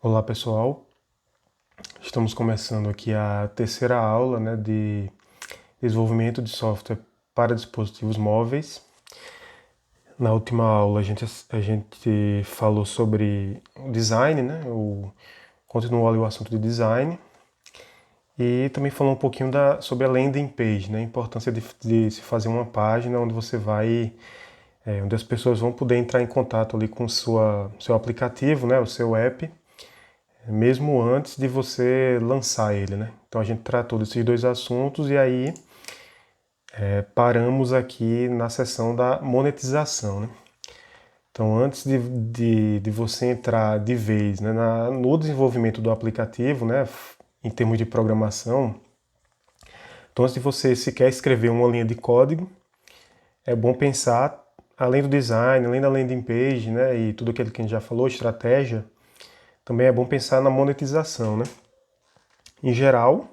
Olá pessoal, estamos começando aqui a terceira aula, de desenvolvimento de software para dispositivos móveis. Na última aula a gente falou sobre design, continuou ali o assunto de design e também falou um pouquinho sobre a landing page, a importância de se fazer uma página onde onde as pessoas vão poder entrar em contato ali com seu aplicativo, o seu app, mesmo antes de você lançar ele, Então a gente tratou desses dois assuntos e aí paramos aqui na seção da monetização, Então antes de você entrar de vez, no desenvolvimento do aplicativo, em termos de programação, então antes de você sequer escrever uma linha de código, é bom pensar, além do design, além da landing page, e tudo aquilo que a gente já falou, estratégia, também é bom pensar na monetização, Em geral,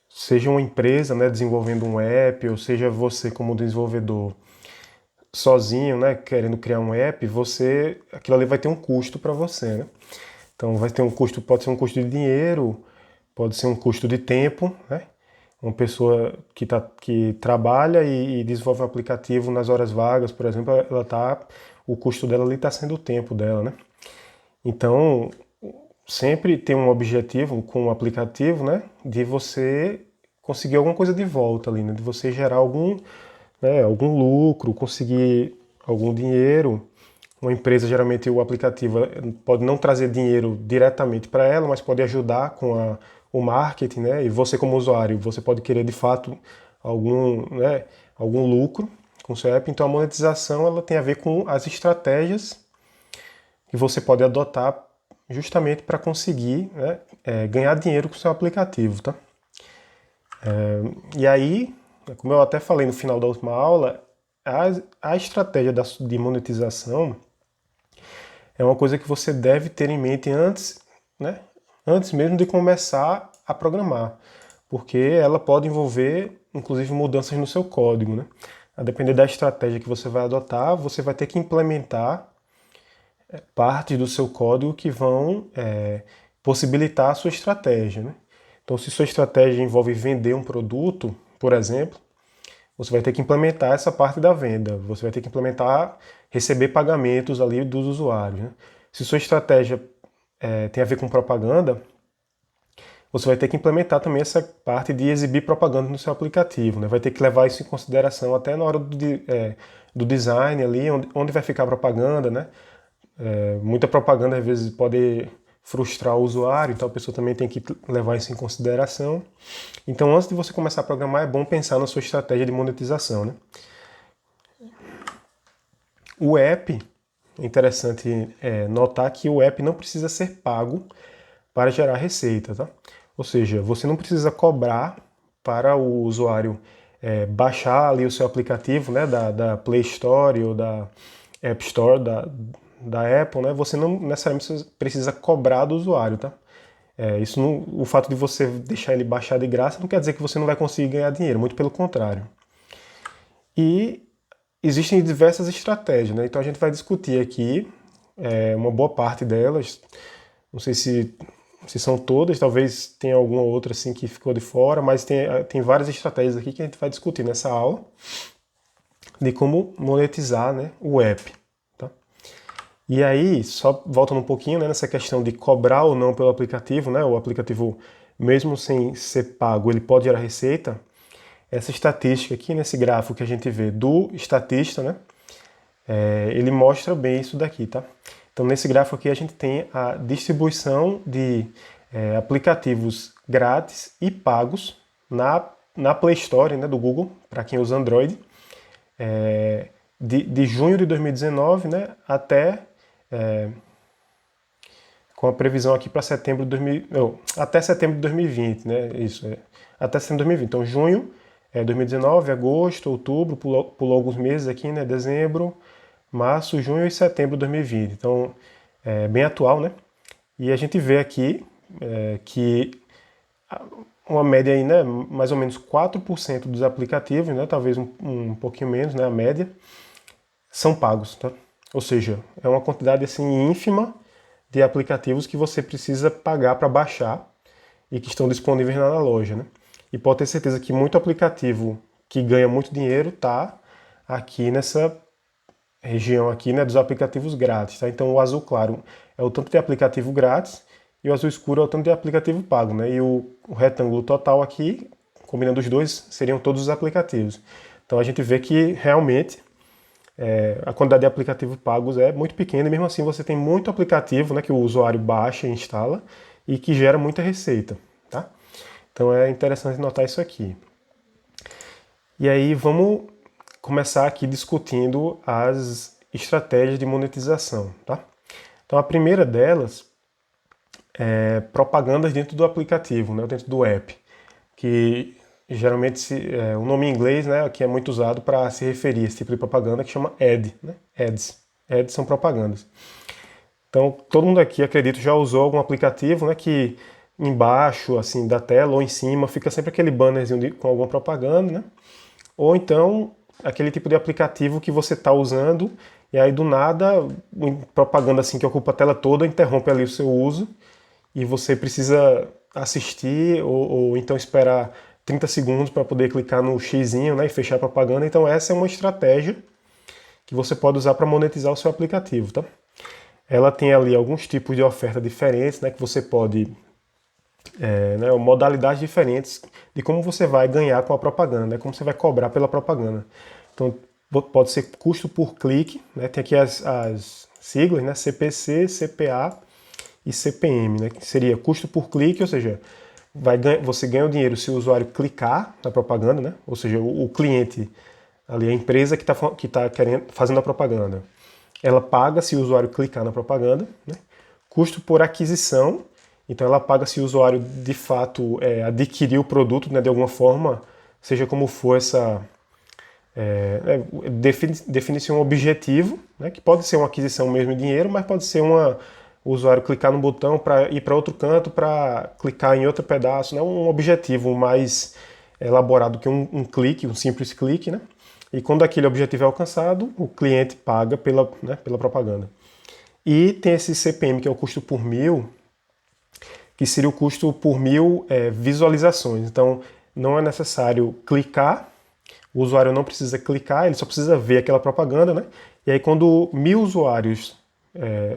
seja uma empresa, desenvolvendo um app, ou seja você como desenvolvedor sozinho, querendo criar um app, aquilo ali vai ter um custo para você, Então vai ter um custo, pode ser um custo de dinheiro, pode ser um custo de tempo, Uma pessoa que trabalha e desenvolve um aplicativo nas horas vagas, por exemplo, o custo dela ali está sendo o tempo dela, Então, sempre tem um objetivo com o aplicativo, de você conseguir alguma coisa de volta ali, de você gerar algum lucro, conseguir algum dinheiro. Uma empresa, geralmente o aplicativo pode não trazer dinheiro diretamente para ela, mas pode ajudar com o marketing, E você como usuário, você pode querer de fato algum lucro com o seu app. Então a monetização ela tem a ver com as estratégias que você pode adotar justamente para conseguir ganhar dinheiro com o seu aplicativo, tá? E aí, como eu até falei no final da última aula, a estratégia de monetização é uma coisa que você deve ter em mente antes mesmo de começar a programar, porque ela pode envolver, inclusive, mudanças no seu código, A depender da estratégia que você vai adotar, você vai ter que implementar partes do seu código que vão possibilitar a sua estratégia, Então, se sua estratégia envolve vender um produto, por exemplo, você vai ter que implementar essa parte da venda, você vai ter que implementar, receber pagamentos ali dos usuários, Se sua estratégia tem a ver com propaganda, você vai ter que implementar também essa parte de exibir propaganda no seu aplicativo, Vai ter que levar isso em consideração até na hora do design ali, onde vai ficar a propaganda, Muita propaganda às vezes pode frustrar o usuário, então a pessoa também tem que levar isso em consideração. Então, antes de você começar a programar, é bom pensar na sua estratégia de monetização, O app, é interessante notar que o app não precisa ser pago para gerar receita, tá? Ou seja, você não precisa cobrar para o usuário baixar ali o seu aplicativo, da Play Store ou da App Store da Apple, Você não necessariamente precisa cobrar do usuário, tá? O fato de você deixar ele baixar de graça não quer dizer que você não vai conseguir ganhar dinheiro, muito pelo contrário. E existem diversas estratégias, Então a gente vai discutir aqui uma boa parte delas. Não sei se são todas, talvez tenha alguma outra assim que ficou de fora, mas tem várias estratégias aqui que a gente vai discutir nessa aula de como monetizar, o app. Tá? E aí, só voltando um pouquinho nessa questão de cobrar ou não pelo aplicativo, O aplicativo, mesmo sem ser pago, ele pode gerar receita. Essa estatística aqui, nesse gráfico que a gente vê do estatista, ele mostra bem isso daqui, tá? Então, nesse gráfico aqui, a gente tem a distribuição de aplicativos grátis e pagos na Play Store, do Google, para quem usa Android, de junho de 2019, até com a previsão aqui para setembro de 2000, não, até setembro de 2020, Isso, até setembro de 2020. Então, junho 2019, agosto, outubro, pulou alguns meses aqui, dezembro, março, junho e setembro de 2020. Então, é bem atual, E a gente vê aqui que uma média aí, mais ou menos 4% dos aplicativos, talvez um pouquinho menos, a média, são pagos, tá? Ou seja, é uma quantidade assim ínfima de aplicativos que você precisa pagar para baixar e que estão disponíveis na loja, né? E pode ter certeza que muito aplicativo que ganha muito dinheiro está aqui nessa região aqui, né, dos aplicativos grátis, tá? Então o azul claro é o tanto de aplicativo grátis e o azul escuro é o tanto de aplicativo pago, né? E o retângulo total aqui, combinando os dois, seriam todos os aplicativos. Então a gente vê que realmente a quantidade de aplicativos pagos é muito pequena e mesmo assim você tem muito aplicativo, né, que o usuário baixa e instala e que gera muita receita, tá? Então é interessante notar isso aqui. E aí vamos começar aqui discutindo as estratégias de monetização, tá? Então a primeira delas é propagandas dentro do aplicativo, né, dentro do app, que geralmente o nome em inglês, né, que é muito usado para se referir a esse tipo de propaganda, que chama ad, né? Ads. Ads são propagandas. Então todo mundo aqui, acredito, já usou algum aplicativo, né, que embaixo assim da tela ou em cima fica sempre aquele bannerzinho com alguma propaganda, né? Ou então aquele tipo de aplicativo que você está usando e aí do nada, propaganda assim que ocupa a tela toda, interrompe ali o seu uso e você precisa assistir ou então esperar 30 segundos para poder clicar no xizinho, né, e fechar a propaganda. Então essa é uma estratégia que você pode usar para monetizar o seu aplicativo, tá? Ela tem ali alguns tipos de oferta diferentes, né, que você pode né, modalidades diferentes de como você vai ganhar com a propaganda, né, como você vai cobrar pela propaganda. Então, pode ser custo por clique, né, tem aqui as siglas, né, CPC, CPA e CPM, né, que seria custo por clique, ou seja, você ganha o dinheiro se o usuário clicar na propaganda, né, ou seja, o cliente, ali a empresa que está fazendo a propaganda, ela paga se o usuário clicar na propaganda, né, custo por aquisição, então ela paga se o usuário de fato adquirir o produto, né, de alguma forma, seja como for essa define-se um objetivo, né, que pode ser uma aquisição mesmo em dinheiro, mas pode ser o usuário clicar no botão para ir para outro canto, para clicar em outro pedaço, né, um objetivo mais elaborado que um clique, um simples clique, né? E quando aquele objetivo é alcançado, o cliente paga pela propaganda. E tem esse CPM, que é o custo por mil, que seria o custo por mil visualizações. Então, não é necessário clicar, o usuário não precisa clicar, ele só precisa ver aquela propaganda, né? E aí, quando 1000 usuários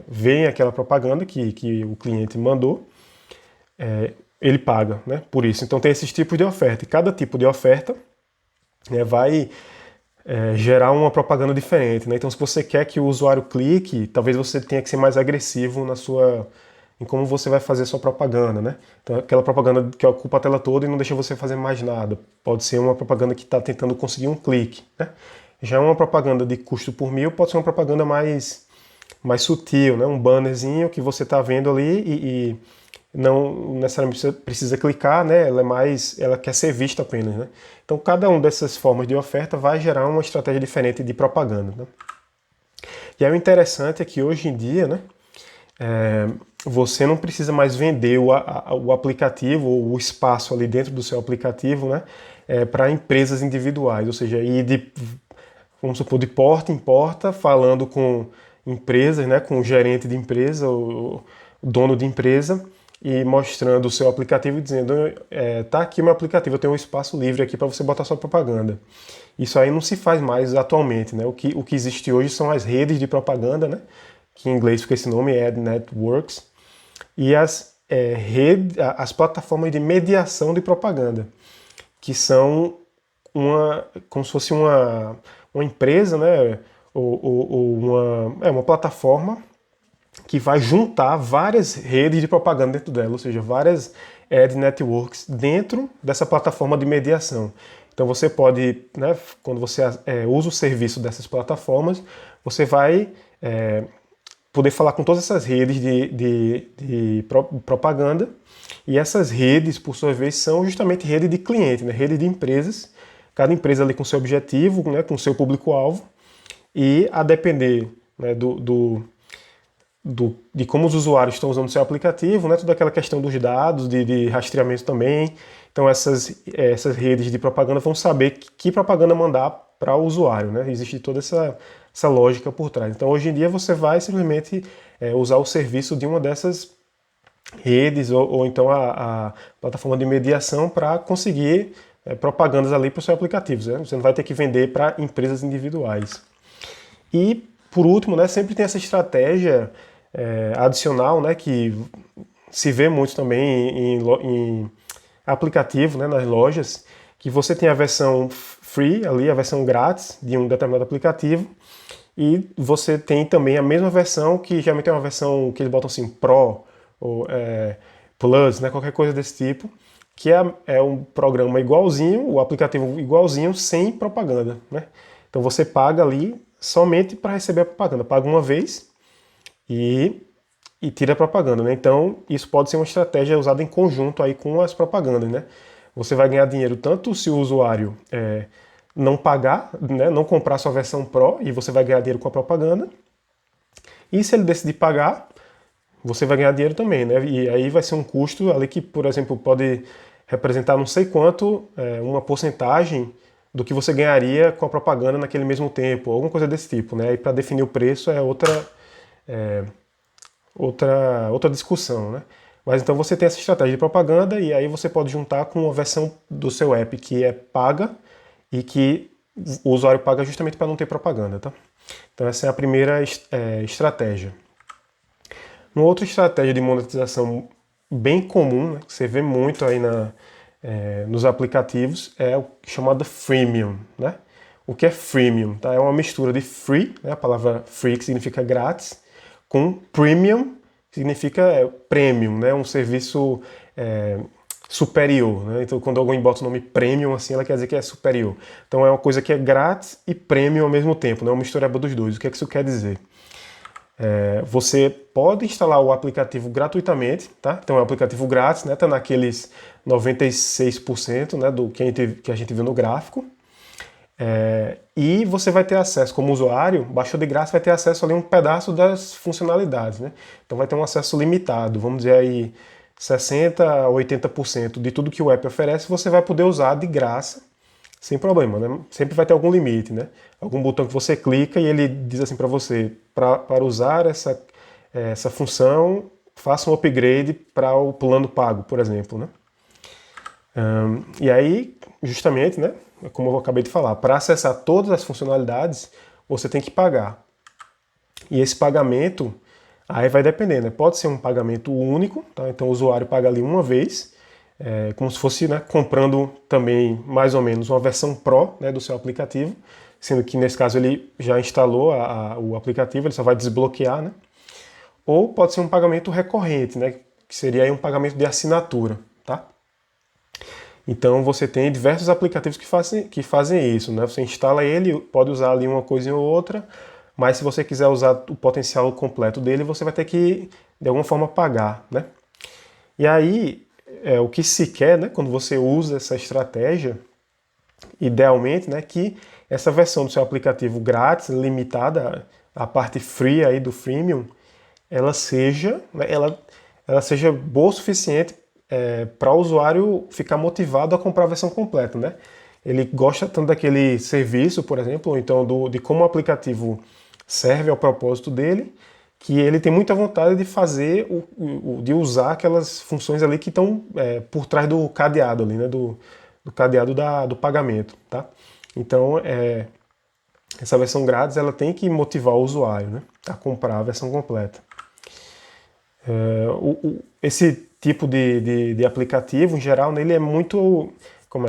veem aquela propaganda que o cliente mandou, ele paga, né, por isso. Então, tem esses tipos de oferta. E cada tipo de oferta vai gerar uma propaganda diferente, né? Então, se você quer que o usuário clique, talvez você tenha que ser mais agressivo em como você vai fazer a sua propaganda, né? Então, aquela propaganda que ocupa a tela toda e não deixa você fazer mais nada. Pode ser uma propaganda que está tentando conseguir um clique, né? Já uma propaganda de custo por mil pode ser uma propaganda mais sutil, né? Um bannerzinho que você está vendo ali e não necessariamente precisa clicar, né? Ela quer ser vista apenas, né? Então, cada uma dessas formas de oferta vai gerar uma estratégia diferente de propaganda, né? E aí o interessante é que hoje em dia, né, você não precisa mais vender o aplicativo ou o espaço ali dentro do seu aplicativo, né, para empresas individuais, ou seja, vamos supor, de porta em porta, falando com empresas, né, com o gerente de empresa, o dono de empresa, e mostrando o seu aplicativo e dizendo, tá aqui o meu aplicativo, eu tenho um espaço livre aqui para você botar sua propaganda. Isso aí não se faz mais atualmente, né? O que existe hoje são as redes de propaganda, né? Que em inglês fica esse nome, Ad Networks, e as plataformas de mediação de propaganda, que são como se fosse uma empresa, né? Ou uma plataforma que vai juntar várias redes de propaganda dentro dela, ou seja, várias ad networks dentro dessa plataforma de mediação. Então você pode, né, quando você usa o serviço dessas plataformas, você vai poder falar com todas essas redes de propaganda, e essas redes, por sua vez, são justamente rede de cliente, né, rede de empresas, cada empresa ali com seu objetivo, né, com seu público-alvo, e a depender, né, de como os usuários estão usando o seu aplicativo, né? Toda aquela questão dos dados, de rastreamento também. Então essas redes de propaganda vão saber que propaganda mandar para o usuário, né? Existe toda essa lógica por trás. Então, hoje em dia, você vai simplesmente usar o serviço de uma dessas redes ou então a plataforma de mediação para conseguir propagandas ali para os seus aplicativos. Né? Você não vai ter que vender para empresas individuais. E, por último, né, sempre tem essa estratégia adicional, né, que se vê muito também em aplicativo, né, nas lojas, que você tem a versão free ali, a versão grátis de um determinado aplicativo, e você tem também a mesma versão, que geralmente é uma versão que eles botam assim, Pro, ou Plus, né, qualquer coisa desse tipo, que é um programa igualzinho, o aplicativo igualzinho, sem propaganda, né? Então você paga ali somente para receber a propaganda, paga uma vez e tira a propaganda, né? Então isso pode ser uma estratégia usada em conjunto aí com as propagandas, né? Você vai ganhar dinheiro tanto se o usuário não pagar, né, não comprar sua versão Pro, e você vai ganhar dinheiro com a propaganda, e se ele decidir pagar, você vai ganhar dinheiro também, né? E aí vai ser um custo ali que, por exemplo, pode representar não sei quanto, uma porcentagem do que você ganharia com a propaganda naquele mesmo tempo, alguma coisa desse tipo, né? E para definir o preço é outra discussão, né? Mas então você tem essa estratégia de propaganda e aí você pode juntar com uma versão do seu app que é paga e que o usuário paga justamente para não ter propaganda, tá? Então essa é a primeira estratégia. Uma outra estratégia de monetização bem comum, né, que você vê muito aí nos aplicativos, é o chamado freemium, né? O que é freemium? Tá? É uma mistura de free, né, a palavra free que significa grátis, com premium, que significa premium, né, um serviço superior. Né? Então, quando alguém bota o nome premium, assim, ela quer dizer que é superior. Então, é uma coisa que é grátis e premium ao mesmo tempo, né? Uma mistureba dos dois. O que é que isso quer dizer? Você pode instalar o aplicativo gratuitamente, tá? Então é um aplicativo grátis, né? Tá naqueles 96%, né, do que a gente viu no gráfico. E você vai ter acesso, como usuário, baixou de graça, vai ter acesso ali a um pedaço das funcionalidades, né? Então vai ter um acesso limitado, vamos dizer aí 60% a 80% de tudo que o app oferece, você vai poder usar de graça, sem problema, né? Sempre vai ter algum limite, né? Algum botão que você clica e ele diz assim para você, para usar essa função, faça um upgrade para o plano pago, por exemplo, né? E aí, justamente, né, como eu acabei de falar, para acessar todas as funcionalidades, você tem que pagar. E esse pagamento, aí vai depender, né? Pode ser um pagamento único, tá? Então o usuário paga ali uma vez, como se fosse, né, comprando também mais ou menos uma versão Pro, né, do seu aplicativo, sendo que nesse caso ele já instalou o aplicativo, ele só vai desbloquear, né? Ou pode ser um pagamento recorrente, né, que seria aí um pagamento de assinatura, tá? Então você tem diversos aplicativos que fazem isso, né? Você instala ele, pode usar ali uma coisa ou outra, mas se você quiser usar o potencial completo dele, você vai ter que, de alguma forma, pagar, né? E aí, o que se quer, né, quando você usa essa estratégia, idealmente, né, que essa versão do seu aplicativo grátis, limitada, a parte free aí do freemium, ela seja, né, ela seja boa o suficiente para o usuário ficar motivado a comprar a versão completa, né? Ele gosta tanto daquele serviço, por exemplo, ou então de como o aplicativo serve ao propósito dele, que ele tem muita vontade de fazer, de usar aquelas funções ali que estão por trás do cadeado ali, né? Do cadeado do pagamento, tá? Então, essa versão grátis, ela tem que motivar o usuário, né, a comprar a versão completa. Esse tipo de aplicativo, em geral, nele é muito...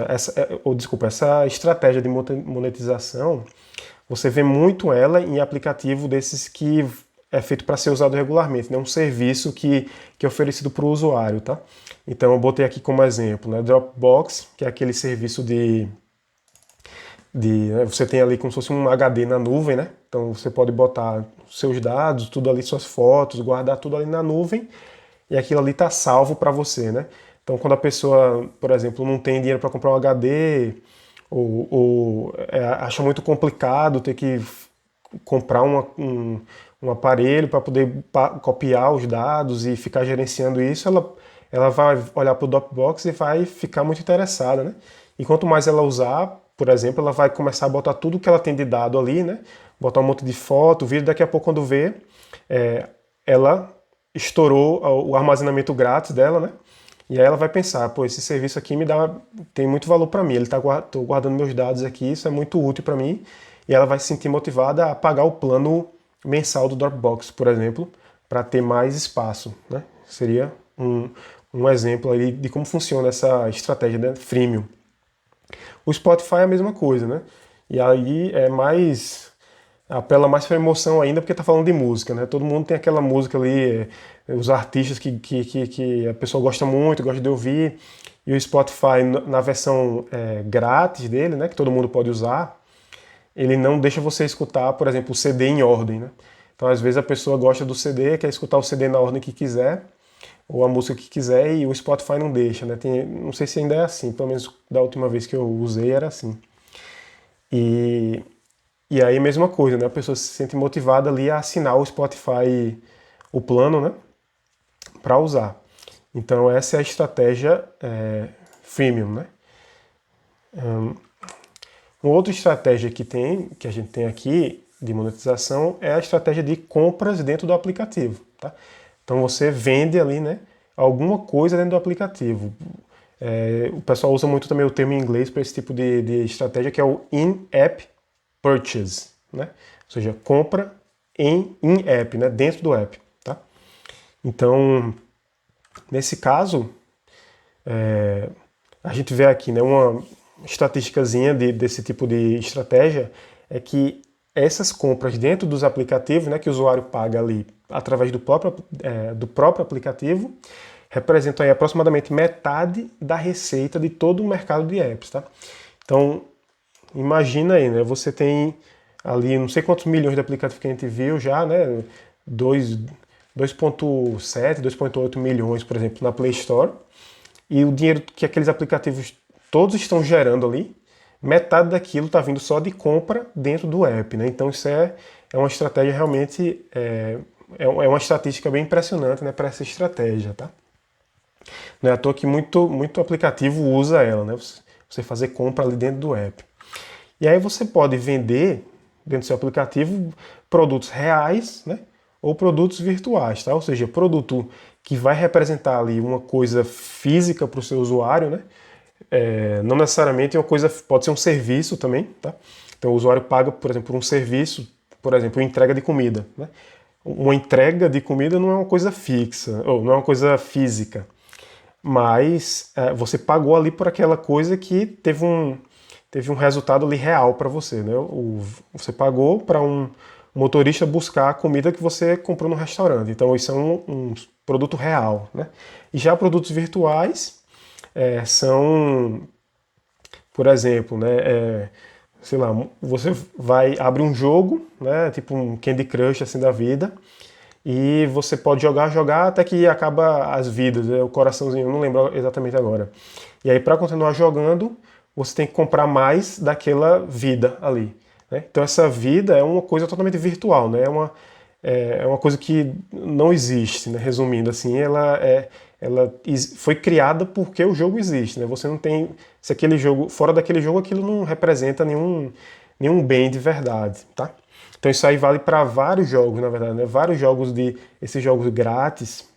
essa estratégia de monetização, você vê muito ela em aplicativo desses que é feito para ser usado regularmente, né? Um serviço que é oferecido para o usuário, tá? Então eu botei aqui como exemplo, né? Dropbox, que é aquele serviço né, você tem ali como se fosse um HD na nuvem, né? Então você pode botar seus dados, tudo ali, suas fotos, guardar tudo ali na nuvem e aquilo ali está salvo para você, né? Então quando a pessoa, por exemplo, não tem dinheiro para comprar um HD ou acha muito complicado ter que comprar um aparelho para poder copiar os dados e ficar gerenciando isso, ela vai olhar para o Dropbox e vai ficar muito interessada, né? E quanto mais ela usar, por exemplo, ela vai começar a botar tudo que ela tem de dado ali, né? Botar um monte de foto, vídeo, daqui a pouco quando vê, ela estourou o armazenamento grátis dela, né? E aí ela vai pensar, pô, esse serviço aqui tem muito valor para mim, tô guardando meus dados aqui, isso é muito útil para mim, e ela vai se sentir motivada a pagar o plano mensal do Dropbox, por exemplo, para ter mais espaço, né? Seria um exemplo aí de como funciona essa estratégia, né? Freemium. O Spotify é a mesma coisa, né? E aí apela mais para emoção ainda porque tá falando de música, né? Todo mundo tem aquela música ali, os artistas que a pessoa gosta muito, gosta de ouvir, e o Spotify na versão grátis dele, né, que todo mundo pode usar, ele não deixa você escutar, por exemplo, o CD em ordem, né? Então às vezes a pessoa gosta do CD, quer escutar o CD na ordem que quiser, ou a música que quiser, e o Spotify não deixa, né? Não sei se ainda é assim, pelo menos da última vez que eu usei era assim. E e aí, mesma coisa, né? A pessoa se sente motivada ali a assinar o Spotify, o plano, né? Para usar. Então, essa é a estratégia freemium, né? Uma outra estratégia que a gente tem aqui de monetização é a estratégia de compras dentro do aplicativo, tá? Então, você vende ali, né? Alguma coisa dentro do aplicativo. O pessoal usa muito também o termo em inglês para esse tipo de estratégia, que é o in-app purchase, né? Ou seja, compra em app, né? Dentro do app, tá? Então, nesse caso, a gente vê aqui, né, uma estatísticazinha desse tipo de estratégia é que essas compras dentro dos aplicativos, né, que o usuário paga ali através do próprio aplicativo, representam aí aproximadamente metade da receita de todo o mercado de apps, tá? Então, imagina aí, né? Você tem ali não sei quantos milhões de aplicativos que a gente viu já, né? 2,7, 2,8 milhões, por exemplo, na Play Store. E o dinheiro que aqueles aplicativos todos estão gerando ali, metade daquilo está vindo só de compra dentro do app, né? Então isso é uma estratégia realmente, é uma estatística bem impressionante, né, para essa estratégia, tá? Não é à toa que muito aplicativo usa ela, né? Você fazer compra ali dentro do app. E aí você pode vender dentro do seu aplicativo produtos reais, né? Ou produtos virtuais, tá? Ou seja, produto que vai representar ali uma coisa física para o seu usuário, né? Não necessariamente uma coisa, pode ser um serviço também, tá? Então o usuário paga, por exemplo, por um serviço, por exemplo, entrega de comida, né? Uma entrega de comida não é uma coisa fixa, ou não é uma coisa física, mas você pagou ali por aquela coisa que teve um resultado ali real para você, né? Você pagou para um motorista buscar a comida que você comprou no restaurante. Então isso é um produto real, né? E já produtos virtuais são, por exemplo, né? Sei lá, você abre um jogo, né? Tipo um Candy Crush assim da vida. E você pode jogar até que acaba as vidas, né? O coraçãozinho, eu não lembro exatamente agora. E aí, para continuar jogando, você tem que comprar mais daquela vida ali, né? Então, essa vida é uma coisa totalmente virtual, né? É uma coisa que não existe, né? Resumindo assim, ela foi criada porque o jogo existe, né? Você não tem, se aquele jogo, fora daquele jogo, aquilo não representa nenhum bem de verdade, tá? Então isso aí vale para vários jogos, na verdade, né? Vários jogos esses jogos grátis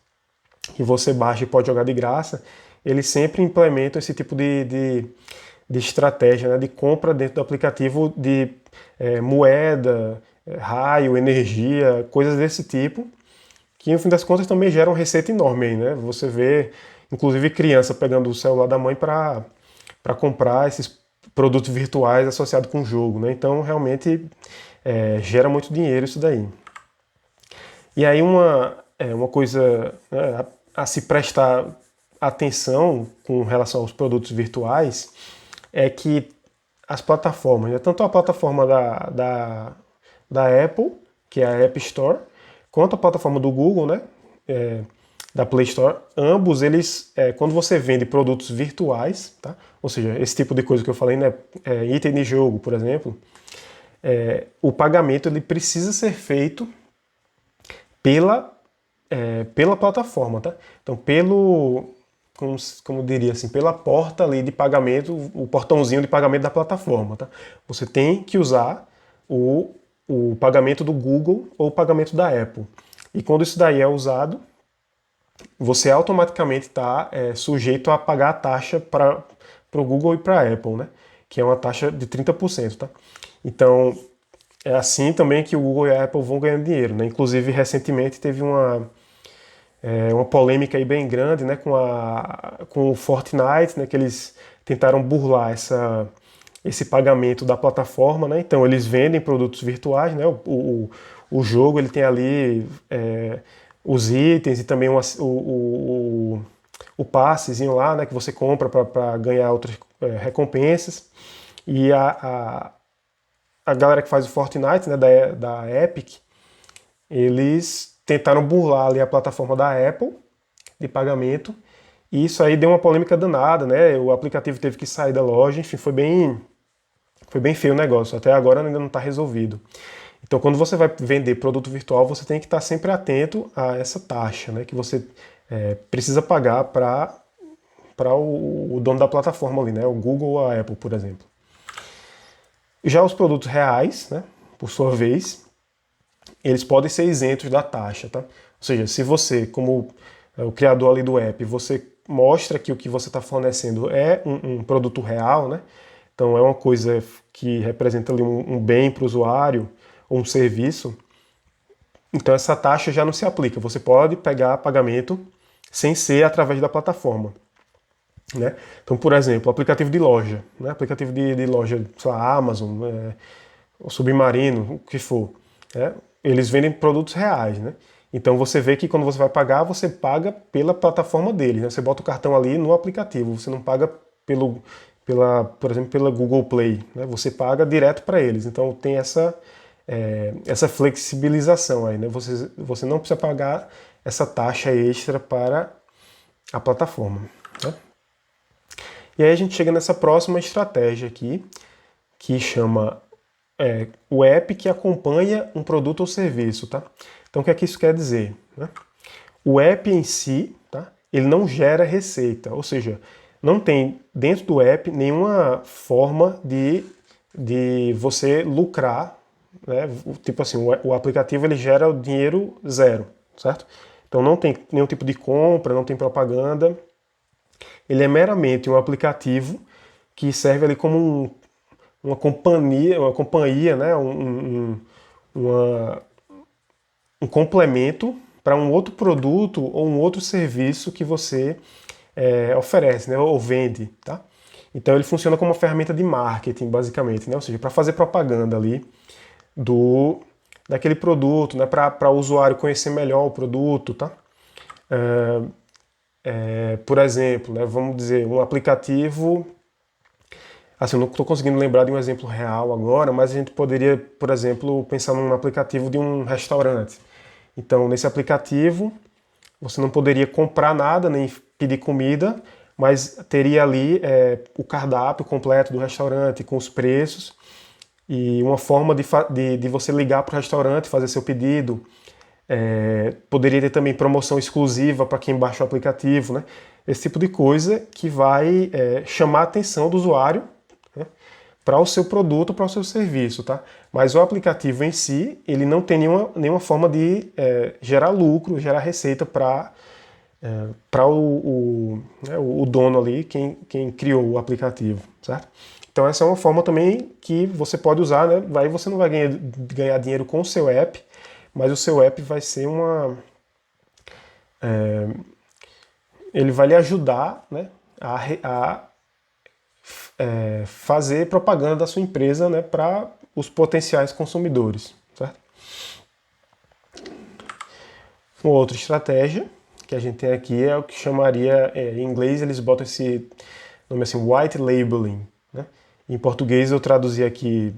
que você baixa e pode jogar de graça, eles sempre implementam esse tipo de estratégia, né? De compra dentro do aplicativo de moeda, raio, energia, coisas desse tipo, que no fim das contas também geram receita enorme aí, né? Você vê, inclusive, criança pegando o celular da mãe para comprar esses produtos virtuais associados com o jogo, né? Então, realmente, gera muito dinheiro isso daí. E aí, uma coisa, né, a se prestar atenção com relação aos produtos virtuais é que as plataformas, né, tanto a plataforma da Apple, que é a App Store, quanto a plataforma do Google, né, da Play Store, ambos eles, quando você vende produtos virtuais, tá? Ou seja, esse tipo de coisa que eu falei, né, item de jogo, por exemplo, o pagamento ele precisa ser feito pela plataforma, tá? Então, como diria assim, pela porta ali de pagamento, o portãozinho de pagamento da plataforma, tá? Você tem que usar o pagamento do Google ou o pagamento da Apple. E quando isso daí é usado, você automaticamente está sujeito a pagar a taxa para o Google e para a Apple, né? Que é uma taxa de 30%, tá? Então, é assim também que o Google e a Apple vão ganhando dinheiro, né? Inclusive, recentemente teve uma polêmica aí bem grande, né, com o Fortnite, né, que eles tentaram burlar esse pagamento da plataforma, né? Então, eles vendem produtos virtuais, né? O jogo ele tem ali os itens e também o passezinho lá, né, que você compra para ganhar outras recompensas. E a galera que faz o Fortnite, né, da Epic, eles tentaram burlar ali a plataforma da Apple de pagamento, e isso aí deu uma polêmica danada, né? O aplicativo teve que sair da loja, enfim, foi bem feio o negócio. Até agora ainda não está resolvido. Então, quando você vai vender produto virtual, você tem que estar sempre atento a essa taxa, né? Que você precisa pagar para o dono da plataforma ali, né? O Google ou a Apple, por exemplo. Já os produtos reais, né? Por sua vez, eles podem ser isentos da taxa, tá? Ou seja, se você, como o criador ali do app, você mostra que o que você está fornecendo é um produto real, né? Então é uma coisa que representa ali um bem para o usuário, ou um serviço, então essa taxa já não se aplica. Você pode pegar pagamento sem ser através da plataforma, né? Então, por exemplo, aplicativo de loja, né? Aplicativo de loja, sei lá, Amazon, o Submarino, o que for, né? Eles vendem produtos reais, né? Então você vê que quando você vai pagar, você paga pela plataforma deles, né? Você bota o cartão ali no aplicativo, você não paga por exemplo, pela Google Play, né? Você paga direto para eles. Então tem essa flexibilização aí, né? Você não precisa pagar essa taxa extra para a plataforma, né? E aí a gente chega nessa próxima estratégia aqui, que chama o app que acompanha um produto ou serviço, tá? Então o que é que isso quer dizer, né? O app em si, tá? Ele não gera receita, ou seja, não tem dentro do app nenhuma forma de você lucrar, né? Tipo assim, o aplicativo ele gera o dinheiro zero, certo? Então não tem nenhum tipo de compra, não tem propaganda. Ele é meramente um aplicativo que serve ali como uma companhia, né? Um complemento para um outro produto ou um outro serviço que você oferece, né? Ou vende, tá? Então ele funciona como uma ferramenta de marketing, basicamente, né? Ou seja, para fazer propaganda ali daquele produto, né? Para o usuário conhecer melhor o produto, tá? Por exemplo, né? Vamos dizer, um aplicativo. Assim, eu não estou conseguindo lembrar de um exemplo real agora, mas a gente poderia, por exemplo, pensar num aplicativo de um restaurante. Então, nesse aplicativo, você não poderia comprar nada, nem pedir comida, mas teria ali o cardápio completo do restaurante, com os preços, e uma forma de você ligar para o restaurante, fazer seu pedido. Poderia ter também promoção exclusiva para quem baixa o aplicativo, né? Esse tipo de coisa que vai chamar a atenção do usuário, né, para o seu produto, para o seu serviço, tá? Mas o aplicativo em si, ele não tem nenhuma forma de gerar lucro, gerar receita para né, o dono ali, quem criou o aplicativo, certo? Então essa é uma forma também que você pode usar, né? Aí você não vai ganhar dinheiro com o seu app, mas o seu app vai ser ele vai lhe ajudar, né, a fazer propaganda da sua empresa, né, para os potenciais consumidores, certo? Uma outra estratégia que a gente tem aqui é o que chamaria, em inglês eles botam esse nome assim, white labeling, né? Em português eu traduzi aqui,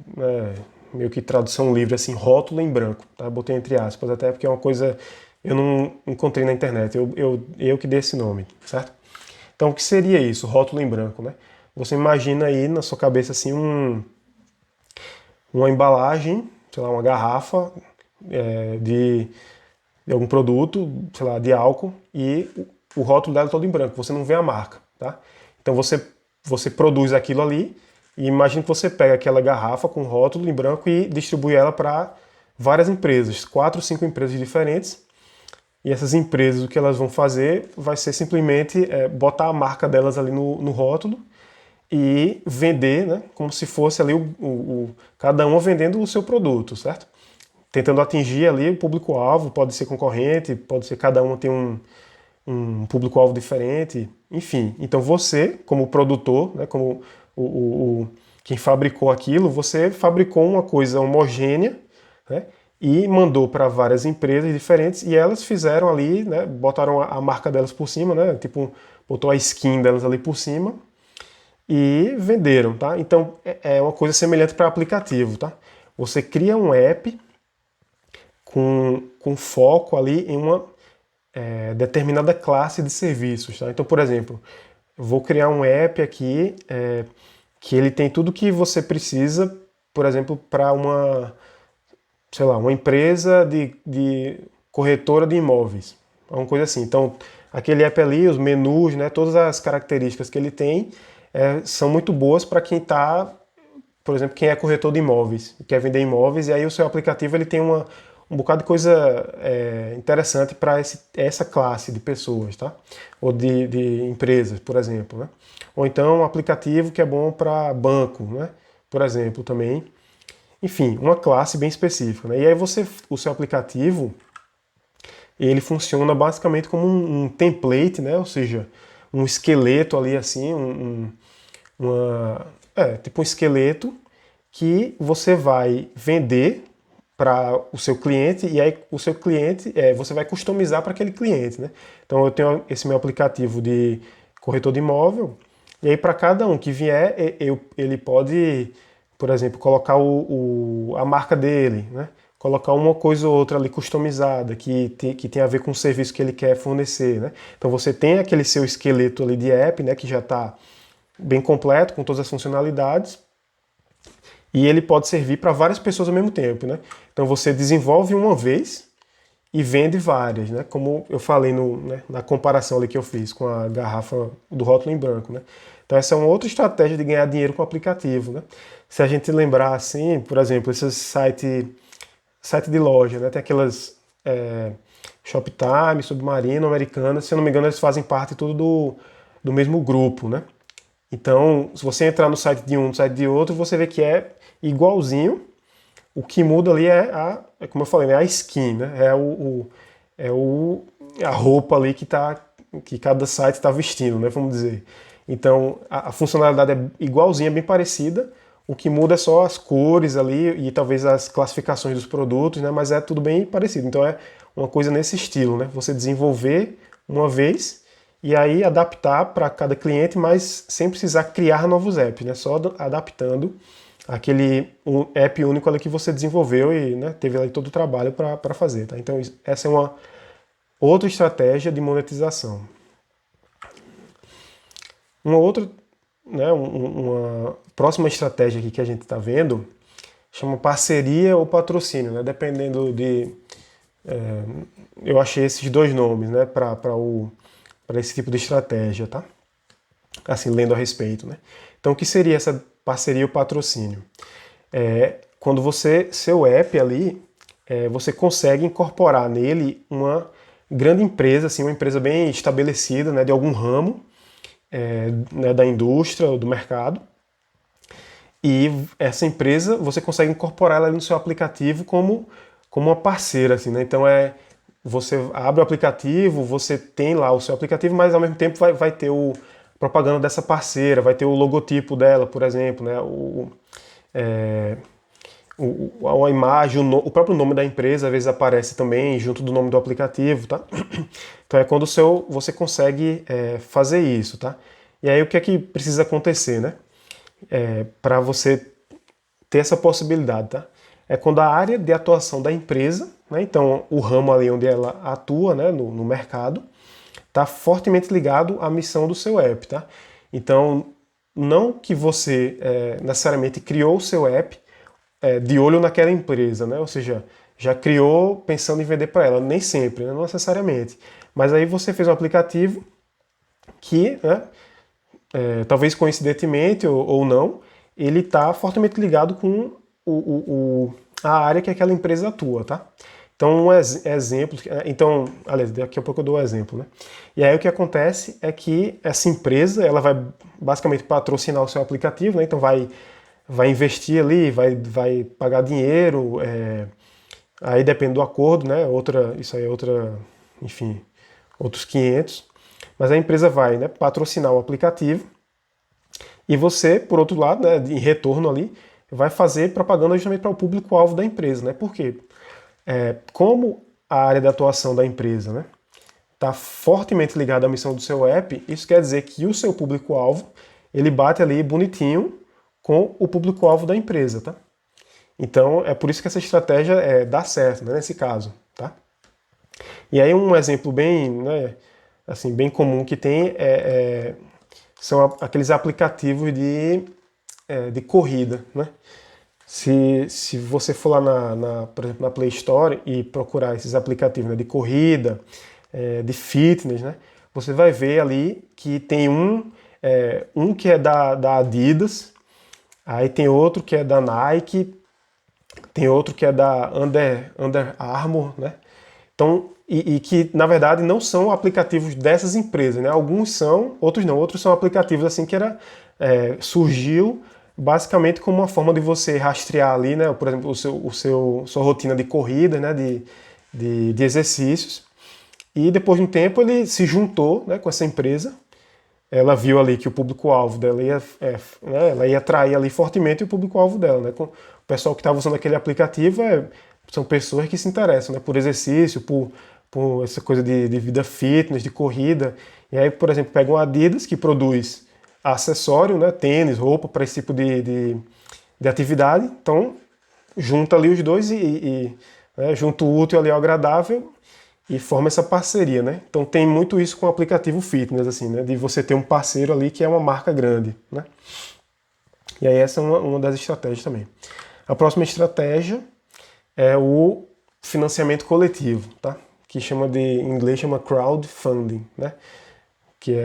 meio que tradução livre, assim, rótulo em branco, tá? Botei entre aspas, até porque é uma coisa eu não encontrei na internet, eu que dei esse nome, certo? Então o que seria isso, rótulo em branco, né? Você imagina aí na sua cabeça assim uma embalagem, sei lá, uma garrafa de algum produto, sei lá, de álcool, e o rótulo dela todo em branco, você não vê a marca, tá? Então você produz aquilo ali e imagine que você pega aquela garrafa com rótulo em branco e distribui ela para várias empresas, 4, 5 empresas diferentes. E essas empresas, o que elas vão fazer vai ser simplesmente botar a marca delas ali no rótulo e vender, né, como se fosse ali cada uma vendendo o seu produto, certo? Tentando atingir ali o público-alvo, pode ser concorrente, pode ser cada uma tem um público-alvo diferente, enfim. Então você, como produtor, né, como quem fabricou aquilo, você fabricou uma coisa homogênea, né, e mandou para várias empresas diferentes e elas fizeram ali, né, botaram a marca delas por cima, né, tipo, botou a skin delas ali por cima e venderam, tá? Então é uma coisa semelhante para aplicativo, tá? Você cria um app com foco ali em uma determinada classe de serviços, tá? Então, por exemplo, eu vou criar um app aqui que ele tem tudo que você precisa, por exemplo, para sei lá, uma empresa de corretora de imóveis, uma coisa assim. Então, aquele app ali, os menus, né, todas as características que ele tem são muito boas para quem está, por exemplo, quem é corretor de imóveis e quer vender imóveis, e aí o seu aplicativo ele tem um bocado de coisa interessante para essa classe de pessoas, tá? Ou de empresas, por exemplo, né? Ou então um aplicativo que é bom para banco, né? Por exemplo, também. Enfim, uma classe bem específica, né? E aí o seu aplicativo, ele funciona basicamente como um template, né? Ou seja, um esqueleto ali assim, tipo um esqueleto que você vai vender para o seu cliente e aí o seu cliente você vai customizar para aquele cliente, né? Então eu tenho esse meu aplicativo de corretor de imóvel e aí para cada um que vier ele pode, por exemplo, colocar a marca dele, né? Colocar uma coisa ou outra ali customizada que tem a ver com o serviço que ele quer fornecer, né? Então você tem aquele seu esqueleto ali de app, né? Que já está bem completo com todas as funcionalidades e ele pode servir para várias pessoas ao mesmo tempo, né? Então você desenvolve uma vez e vende várias, né? Como eu falei na comparação ali que eu fiz com a garrafa do rótulo em branco, né? Então essa é uma outra estratégia de ganhar dinheiro com o aplicativo, né? Se a gente lembrar assim, por exemplo, esses site de loja, né? Tem aquelas Shoptime, Submarino, Americanas, se eu não me engano eles fazem parte tudo do mesmo grupo, né? Então, se você entrar no site de um, no site de outro, você vê que é igualzinho. O que muda ali como eu falei, né, a skin, né? A roupa ali que cada site está vestindo, né? Vamos dizer. Então, a funcionalidade é igualzinha, bem parecida. O que muda é só as cores ali e talvez as classificações dos produtos, né? Mas é tudo bem parecido. Então, é uma coisa nesse estilo, né? Você desenvolver uma vez e aí adaptar para cada cliente, mas sem precisar criar novos apps, né? Só adaptando aquele app único ali que você desenvolveu e, né, teve ali todo o trabalho para fazer, tá? Então essa é uma outra estratégia de monetização. Uma outra, né, uma próxima estratégia aqui que a gente está vendo chama parceria ou patrocínio, né? Dependendo eu achei esses dois nomes, né, para esse tipo de estratégia, tá? Assim, lendo a respeito, né? Então, o que seria essa parceria ou patrocínio? Quando seu app ali, você consegue incorporar nele uma grande empresa, assim, uma empresa bem estabelecida, né, de algum ramo, né, da indústria ou do mercado, e essa empresa você consegue incorporar ela no seu aplicativo como uma parceira, assim, né? Então você abre o aplicativo, você tem lá o seu aplicativo, mas ao mesmo tempo vai ter propaganda dessa parceira, vai ter o logotipo dela, por exemplo, né? A imagem, o próprio nome da empresa às vezes aparece também junto do nome do aplicativo, tá? Então é quando você consegue fazer isso, tá? E aí o que é que precisa acontecer, né? Para você ter essa possibilidade, tá? É quando a área de atuação da empresa, né? Então o ramo ali onde ela atua, né? No mercado, está fortemente ligado à missão do seu app, tá? Então, não que você necessariamente criou o seu app de olho naquela empresa, né? Ou seja, já criou pensando em vender para ela, nem sempre, né? Não necessariamente. Mas aí você fez um aplicativo que, né, talvez coincidentemente ou não, ele está fortemente ligado com a área que aquela empresa atua, tá? Então, exemplo, então, aliás, daqui a pouco eu dou um exemplo, né? E aí o que acontece é que essa empresa, ela vai basicamente patrocinar o seu aplicativo, né? Então vai investir ali, vai pagar dinheiro, aí depende do acordo, né? Isso aí é outra, enfim, outros 500. Mas a empresa vai, né, patrocinar o aplicativo e você, por outro lado, né, em retorno ali, vai fazer propaganda justamente para o público-alvo da empresa, né? Por quê? Como a área de atuação da empresa, né, está fortemente ligada à missão do seu app, isso quer dizer que o seu público-alvo ele bate ali bonitinho com o público-alvo da empresa, tá? Então é por isso que essa estratégia dá certo, né, nesse caso, tá? E aí um exemplo bem, né, assim, bem comum que tem são aqueles aplicativos de corrida, né? Se você for lá por exemplo, na Play Store e procurar esses aplicativos, né, de corrida, de fitness, né, você vai ver ali que tem um que é da Adidas, aí tem outro que é da Nike, tem outro que é da Under Armour, né? Então, e que na verdade não são aplicativos dessas empresas, né? Alguns são, outros não. Outros são aplicativos assim que surgiu basicamente como uma forma de você rastrear ali, né? Por exemplo, sua rotina de corrida, né? De exercícios. E depois de um tempo ele se juntou, né, com essa empresa. Ela viu ali que o público-alvo dela né, ela ia atrair ali fortemente o público-alvo dela, né? O pessoal que estava usando aquele aplicativo são pessoas que se interessam, né, por exercício, por essa coisa de vida fitness, de corrida. E aí, por exemplo, pega um Adidas que produz acessório, né, tênis, roupa para esse tipo de atividade. Então, junta ali os dois né, junta o útil ali ao agradável e forma essa parceria, né? Então tem muito isso com o aplicativo fitness, assim, né? De você ter um parceiro ali que é uma marca grande, né? E aí essa é uma das estratégias também. A próxima estratégia é o financiamento coletivo, tá? Que em inglês chama crowdfunding, né? Que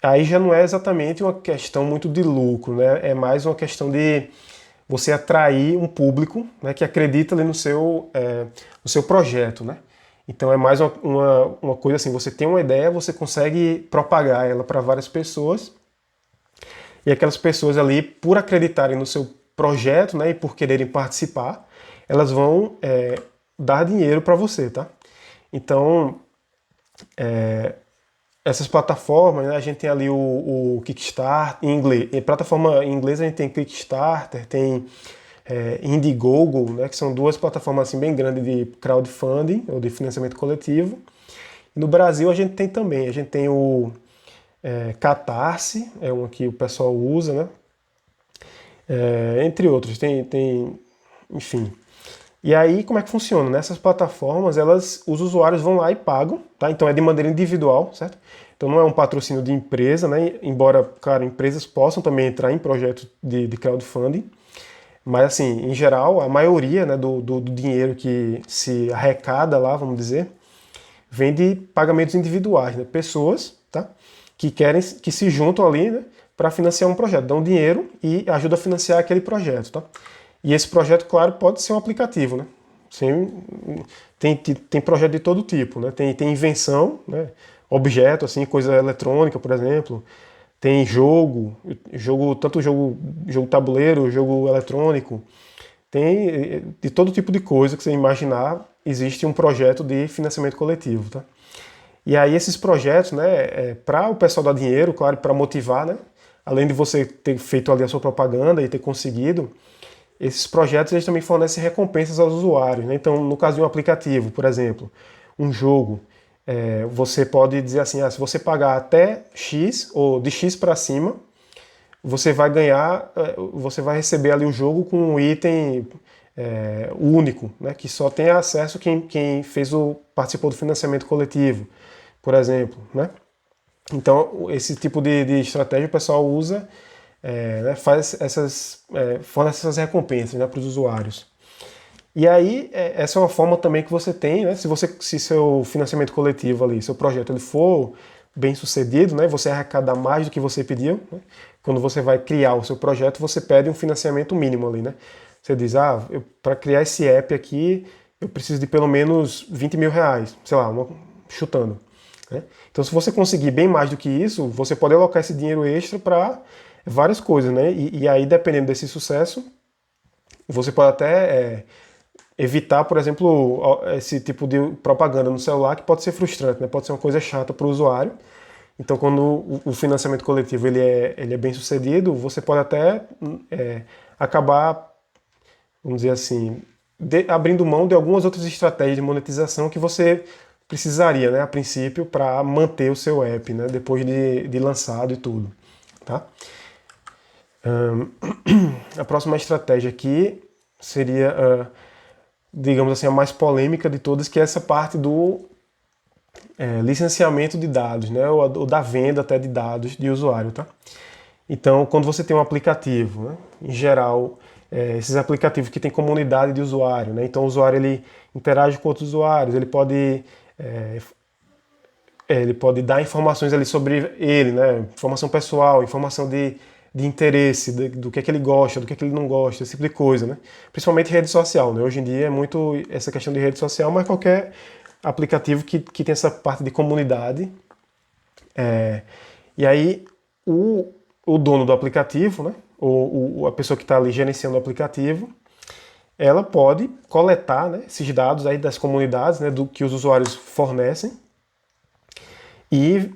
aí já não é exatamente uma questão muito de lucro, né? É mais uma questão de você atrair um público, né, que acredita ali no seu projeto, né? Então é mais uma coisa assim, você tem uma ideia, você consegue propagar ela para várias pessoas e aquelas pessoas ali, por acreditarem no seu projeto, né, e por quererem participar, elas vão dar dinheiro para você, tá? Então, essas plataformas, né, a gente tem ali o Kickstarter, em inglês, em plataforma em inglês a gente tem Kickstarter, tem Indiegogo, né, que são duas plataformas assim, bem grandes de crowdfunding, ou de financiamento coletivo. E no Brasil a gente tem também, a gente tem o Catarse, é um que o pessoal usa, né, entre outros, enfim. E aí, como é que funciona? Nessas plataformas, os usuários vão lá e pagam, tá? Então é de maneira individual, certo? Então não é um patrocínio de empresa, né? Embora, claro, empresas possam também entrar em projetos de crowdfunding, mas assim, em geral, a maioria, né, do dinheiro que se arrecada lá, vamos dizer, vem de pagamentos individuais, né? Pessoas, tá? Que se juntam ali, né, para financiar um projeto, dão dinheiro e ajudam a financiar aquele projeto, tá? E esse projeto, claro, pode ser um aplicativo, né? Tem projeto de todo tipo, né? Tem invenção, né? Objeto, assim, coisa eletrônica, por exemplo. Tem tanto jogo tabuleiro, jogo eletrônico. Tem de todo tipo de coisa que você imaginar, existe um projeto de financiamento coletivo, tá? E aí esses projetos, né, para o pessoal dar dinheiro, claro, para motivar, né? Além de você ter feito ali a sua propaganda e ter conseguido, esses projetos eles também fornecem recompensas aos usuários, né? Então, no caso de um aplicativo, por exemplo, um jogo, você pode dizer assim, se você pagar até X, ou de X para cima, você vai ganhar, você vai receber ali o jogo com um item único, né? Que só tem acesso quem participou do financiamento coletivo, por exemplo, né? Então, esse tipo de estratégia o pessoal usa, né, fornece essas recompensas, né, para os usuários. E aí, essa é uma forma também que você tem, né? Se seu financiamento coletivo ali, seu projeto, ele for bem sucedido, né? Você arrecadar mais do que você pediu, né? Quando você vai criar o seu projeto, você pede um financiamento mínimo ali, né? Você diz, para criar esse app aqui, eu preciso de pelo menos 20 mil reais, sei lá, chutando. Né? Então, se você conseguir bem mais do que isso, você pode alocar esse dinheiro extra para várias coisas, né? E aí, dependendo desse sucesso, você pode até evitar, por exemplo, esse tipo de propaganda no celular que pode ser frustrante, né? Pode ser uma coisa chata para o usuário. Então, quando o financiamento coletivo ele é bem sucedido, você pode até acabar, vamos dizer assim, abrindo mão de algumas outras estratégias de monetização que você precisaria, né, a princípio, para manter o seu app, né, depois de lançado e tudo. Tá? A próxima estratégia aqui seria, digamos assim, a mais polêmica de todas, que é essa parte do licenciamento de dados, né, ou da venda até de dados de usuário. Tá? Então, quando você tem um aplicativo, né, em geral, esses aplicativos que têm comunidade de usuário, né, então o usuário ele interage com outros usuários, ele pode dar informações ali sobre ele, né, informação pessoal, informação de interesse, do que é que ele gosta, do que é que ele não gosta, esse tipo de coisa, né? Principalmente rede social, né? Hoje em dia é muito essa questão de rede social, mas qualquer aplicativo que tem essa parte de comunidade. E aí o dono do aplicativo, né? Ou a pessoa que está ali gerenciando o aplicativo, ela pode coletar, né, esses dados aí das comunidades, né, do que os usuários fornecem e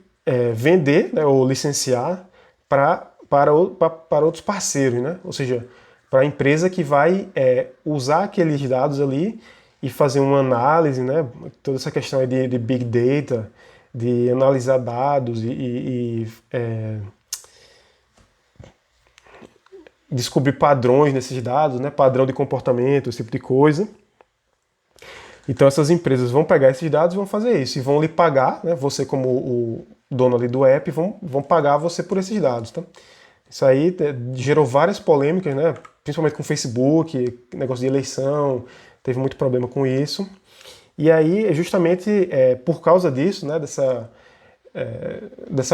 vender, né, ou licenciar para outros parceiros, né? Ou seja, para a empresa que vai usar aqueles dados ali e fazer uma análise, né? Toda essa questão aí de Big Data, de analisar dados e descobrir padrões nesses dados, né? Padrão de comportamento, esse tipo de coisa. Então essas empresas vão pegar esses dados e vão fazer isso, e vão lhe pagar, né? Você como o dono ali do app, vão pagar você por esses dados, tá? Isso aí gerou várias polêmicas, né? Principalmente com o Facebook, negócio de eleição, teve muito problema com isso. E aí, justamente por causa disso, né? Dessa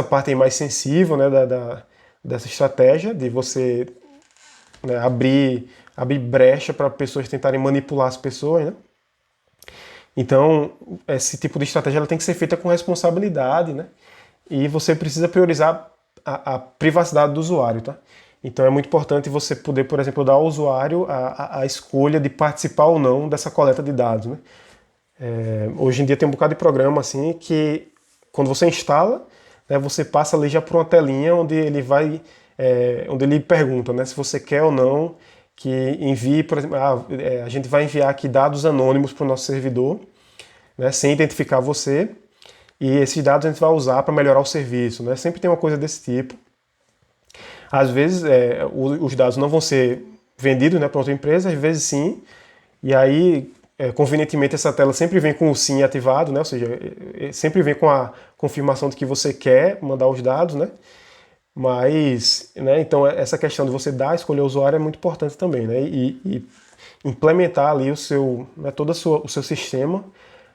parte aí mais sensível, né? Dessa estratégia de você, né, abrir brecha para pessoas tentarem manipular as pessoas, né? Então, esse tipo de estratégia ela tem que ser feita com responsabilidade, né? E você precisa priorizar a privacidade do usuário, tá? Então é muito importante você poder, por exemplo, dar ao usuário a escolha de participar ou não dessa coleta de dados, né? Hoje em dia tem um bocado de programa assim que quando você instala, né, você passa ali já por uma telinha onde ele vai, onde ele pergunta, né, se você quer ou não que envie, por exemplo, a gente vai enviar aqui dados anônimos para o nosso servidor, né, sem identificar você, e esses dados a gente vai usar para melhorar o serviço, né? Sempre tem uma coisa desse tipo. Às vezes os dados não vão ser vendidos, né, para outra empresa, às vezes sim, e aí convenientemente essa tela sempre vem com o sim ativado, né? Ou seja, sempre vem com a confirmação de que você quer mandar os dados, né? Mas, né, então essa questão de você dar, escolher o usuário é muito importante também, né? E implementar ali né, todo o seu sistema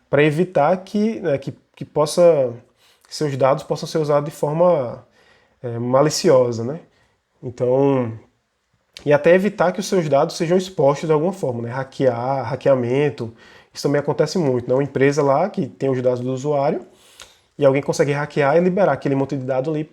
para evitar né, que seus dados possam ser usados de forma maliciosa, né? Então, e até evitar que os seus dados sejam expostos de alguma forma, né? Hackeamento, isso também acontece muito, né? Uma empresa lá que tem os dados do usuário e alguém consegue hackear e liberar aquele monte de dados ali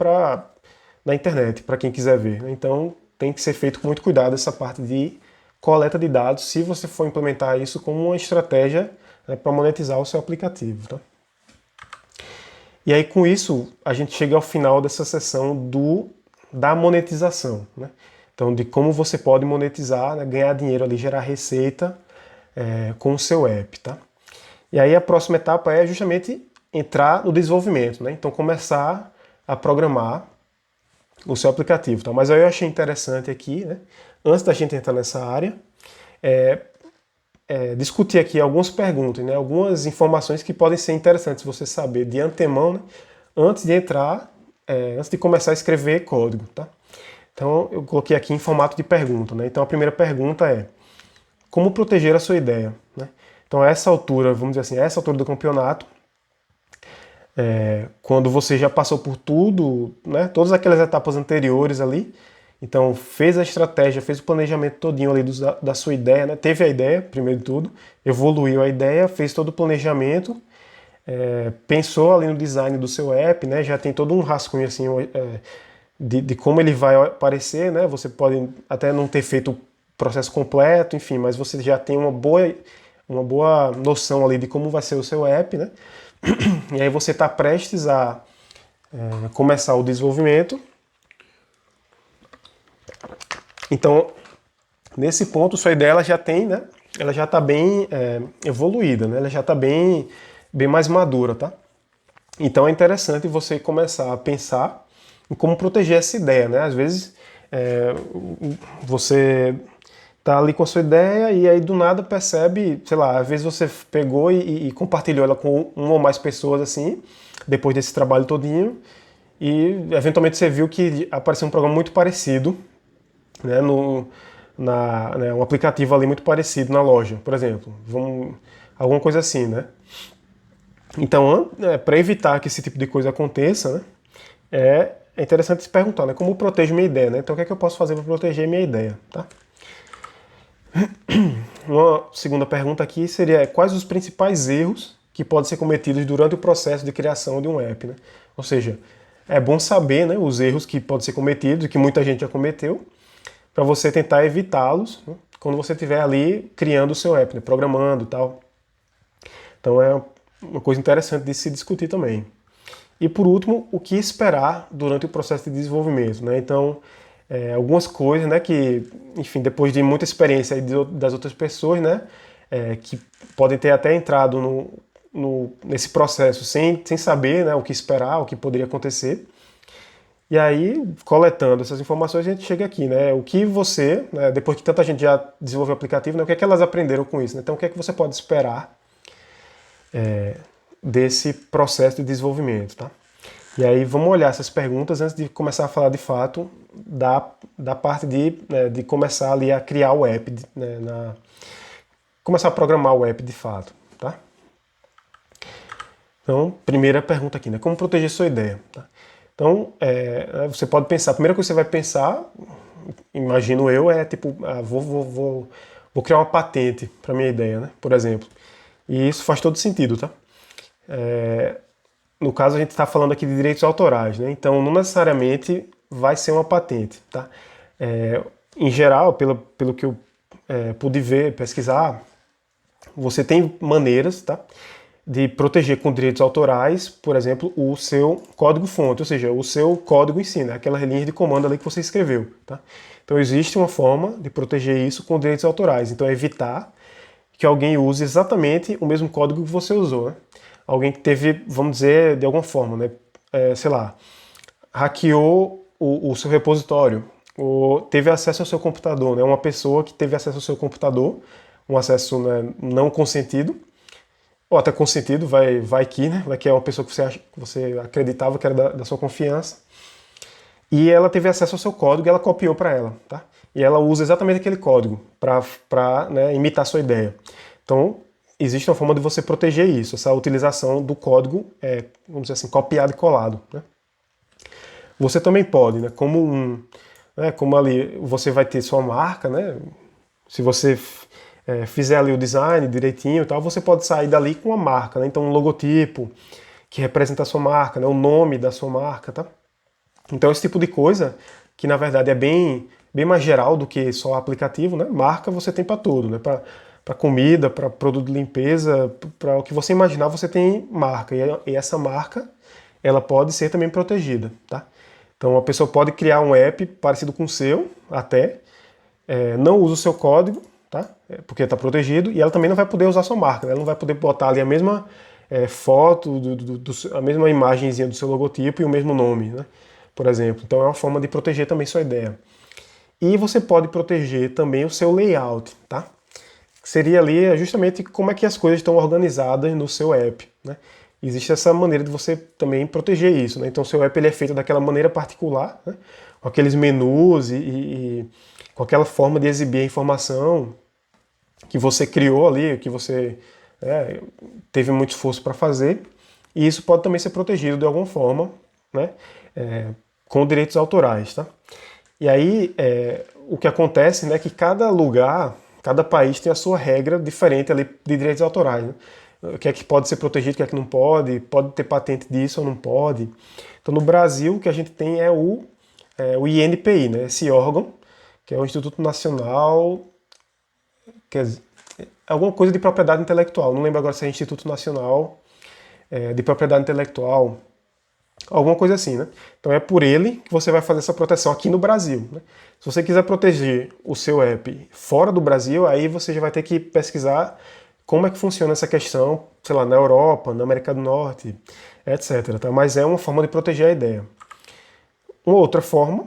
na internet, para quem quiser ver, né? Então, tem que ser feito com muito cuidado essa parte de coleta de dados, se você for implementar isso como uma estratégia, né, para monetizar o seu aplicativo, tá? E aí, com isso, a gente chega ao final dessa sessão da monetização, né? Então, de como você pode monetizar, né, ganhar dinheiro ali, gerar receita com o seu app, tá? E aí a próxima etapa é justamente entrar no desenvolvimento, né? Então, começar a programar o seu aplicativo, tá? Mas aí eu achei interessante aqui, né, antes da gente entrar nessa área, discutir aqui algumas perguntas, né, algumas informações que podem ser interessantes você saber de antemão, né, antes de entrar, antes de começar a escrever código, tá? Então eu coloquei aqui em formato de pergunta, né? Então a primeira pergunta é: como proteger a sua ideia, né? Então, a essa altura, vamos dizer assim, a essa altura do campeonato, quando você já passou por tudo, né, todas aquelas etapas anteriores ali, então fez a estratégia, fez o planejamento todinho ali da sua ideia, né, teve a ideia, primeiro de tudo, evoluiu a ideia, fez todo o planejamento, pensou ali no design do seu app, né, já tem todo um rascunho assim, de como ele vai aparecer, né, você pode até não ter feito o processo completo, enfim, mas você já tem uma boa noção ali de como vai ser o seu app, né? E aí você está prestes a começar o desenvolvimento. Então, nesse ponto, sua ideia ela já tem, né? Ela já está bem evoluída, né? Ela já está bem mais madura, tá? Então é interessante você começar a pensar em como proteger essa ideia, né? Às vezes você tá ali com a sua ideia e aí do nada percebe, sei lá, às vezes você pegou e compartilhou ela com uma ou mais pessoas assim, depois desse trabalho todinho, e eventualmente você viu que apareceu um programa muito parecido, né, um aplicativo ali muito parecido na loja, por exemplo, alguma coisa assim, né? Então, para evitar que esse tipo de coisa aconteça, né, é interessante se perguntar, né, como eu protejo minha ideia, né? Então, o que é que eu posso fazer para proteger minha ideia, tá? Uma segunda pergunta aqui seria quais os principais erros que podem ser cometidos durante o processo de criação de um app, né? Ou seja, é bom saber, né, os erros que podem ser cometidos e que muita gente já cometeu, para você tentar evitá-los, né, quando você estiver ali criando o seu app, né, programando e tal. Então é uma coisa interessante de se discutir também. E por último, o que esperar durante o processo de desenvolvimento, né? Então, algumas coisas, né, que, enfim, depois de muita experiência aí das outras pessoas, né, que podem ter até entrado nesse processo sem saber, né, o que esperar, o que poderia acontecer. E aí, coletando essas informações, a gente chega aqui, né, o que você, né, depois que tanta gente já desenvolveu o aplicativo, né, o que é que elas aprenderam com isso, né? Então, o que é que você pode esperar desse processo de desenvolvimento, tá? E aí vamos olhar essas perguntas antes de começar a falar de fato da parte de começar ali a criar o app, né, começar a programar o app de fato, tá? Então, primeira pergunta aqui, né? Como proteger sua ideia? Tá? Então, você pode pensar, a primeira coisa que você vai pensar, imagino eu, é tipo, vou criar uma patente para minha ideia, né? Por exemplo. E isso faz todo sentido, tá? No caso, a gente está falando aqui de direitos autorais, né? Então, não necessariamente vai ser uma patente, tá? Em geral, pelo que eu pude ver, pesquisar, você tem maneiras, tá, de proteger com direitos autorais, por exemplo, o seu código-fonte, ou seja, o seu código em si, né? Aquelas linhas de comando ali que você escreveu, tá? Então, existe uma forma de proteger isso com direitos autorais. Então, é evitar que alguém use exatamente o mesmo código que você usou, né? Alguém que teve, vamos dizer, de alguma forma, né, sei lá, hackeou o seu repositório, ou teve acesso ao seu computador, né, uma pessoa que teve acesso ao seu computador, um acesso, né, não consentido, ou até consentido, vai que, né, vai que é uma pessoa que você acreditava que era da sua confiança, e ela teve acesso ao seu código e ela copiou para ela, tá? E ela usa exatamente aquele código para né, imitar a sua ideia. Então, existe uma forma de você proteger isso, essa utilização do código, vamos dizer assim, copiado e colado, né? Você também pode, né, como ali você vai ter sua marca, né? Se você fizer ali o design direitinho e tal, você pode sair dali com uma marca, né? Então, um logotipo que representa a sua marca, né? O nome da sua marca, tá? Então, esse tipo de coisa, que na verdade é bem mais geral do que só aplicativo, né? Marca você tem para tudo, né? Para comida, para produto de limpeza, para o que você imaginar, você tem marca. E essa marca, ela pode ser também protegida, tá? Então, a pessoa pode criar um app parecido com o seu, até, não usa o seu código, tá? Porque está protegido, e ela também não vai poder usar a sua marca, né? Ela não vai poder botar ali a mesma foto, a mesma imagenzinha do seu logotipo e o mesmo nome, né? Por exemplo. Então, é uma forma de proteger também sua ideia. E você pode proteger também o seu layout, tá? Seria ali justamente como é que as coisas estão organizadas no seu app, né? Existe essa maneira de você também proteger isso, né? Então, o seu app ele é feito daquela maneira particular, né? Com aqueles menus e com aquela forma de exibir a informação. que você criou ali, que você teve muito esforço para fazer, e isso pode também ser protegido de alguma forma, né, com direitos autorais, tá? E aí, o que acontece, né, que cada lugar, cada país tem a sua regra diferente ali de direitos autorais, né? O que é que pode ser protegido, o que é que não pode ter patente disso ou não pode. Então, no Brasil, o que a gente tem é o INPI, né, esse órgão, que é o Instituto Nacional, quer dizer, alguma coisa de propriedade intelectual, não lembro agora se é Instituto Nacional de Propriedade Intelectual, alguma coisa assim, né? Então é por ele que você vai fazer essa proteção aqui no Brasil, né? Se você quiser proteger o seu app fora do Brasil, aí você já vai ter que pesquisar como é que funciona essa questão, sei lá, na Europa, na América do Norte, etc. Tá? Mas é uma forma de proteger a ideia. Uma outra forma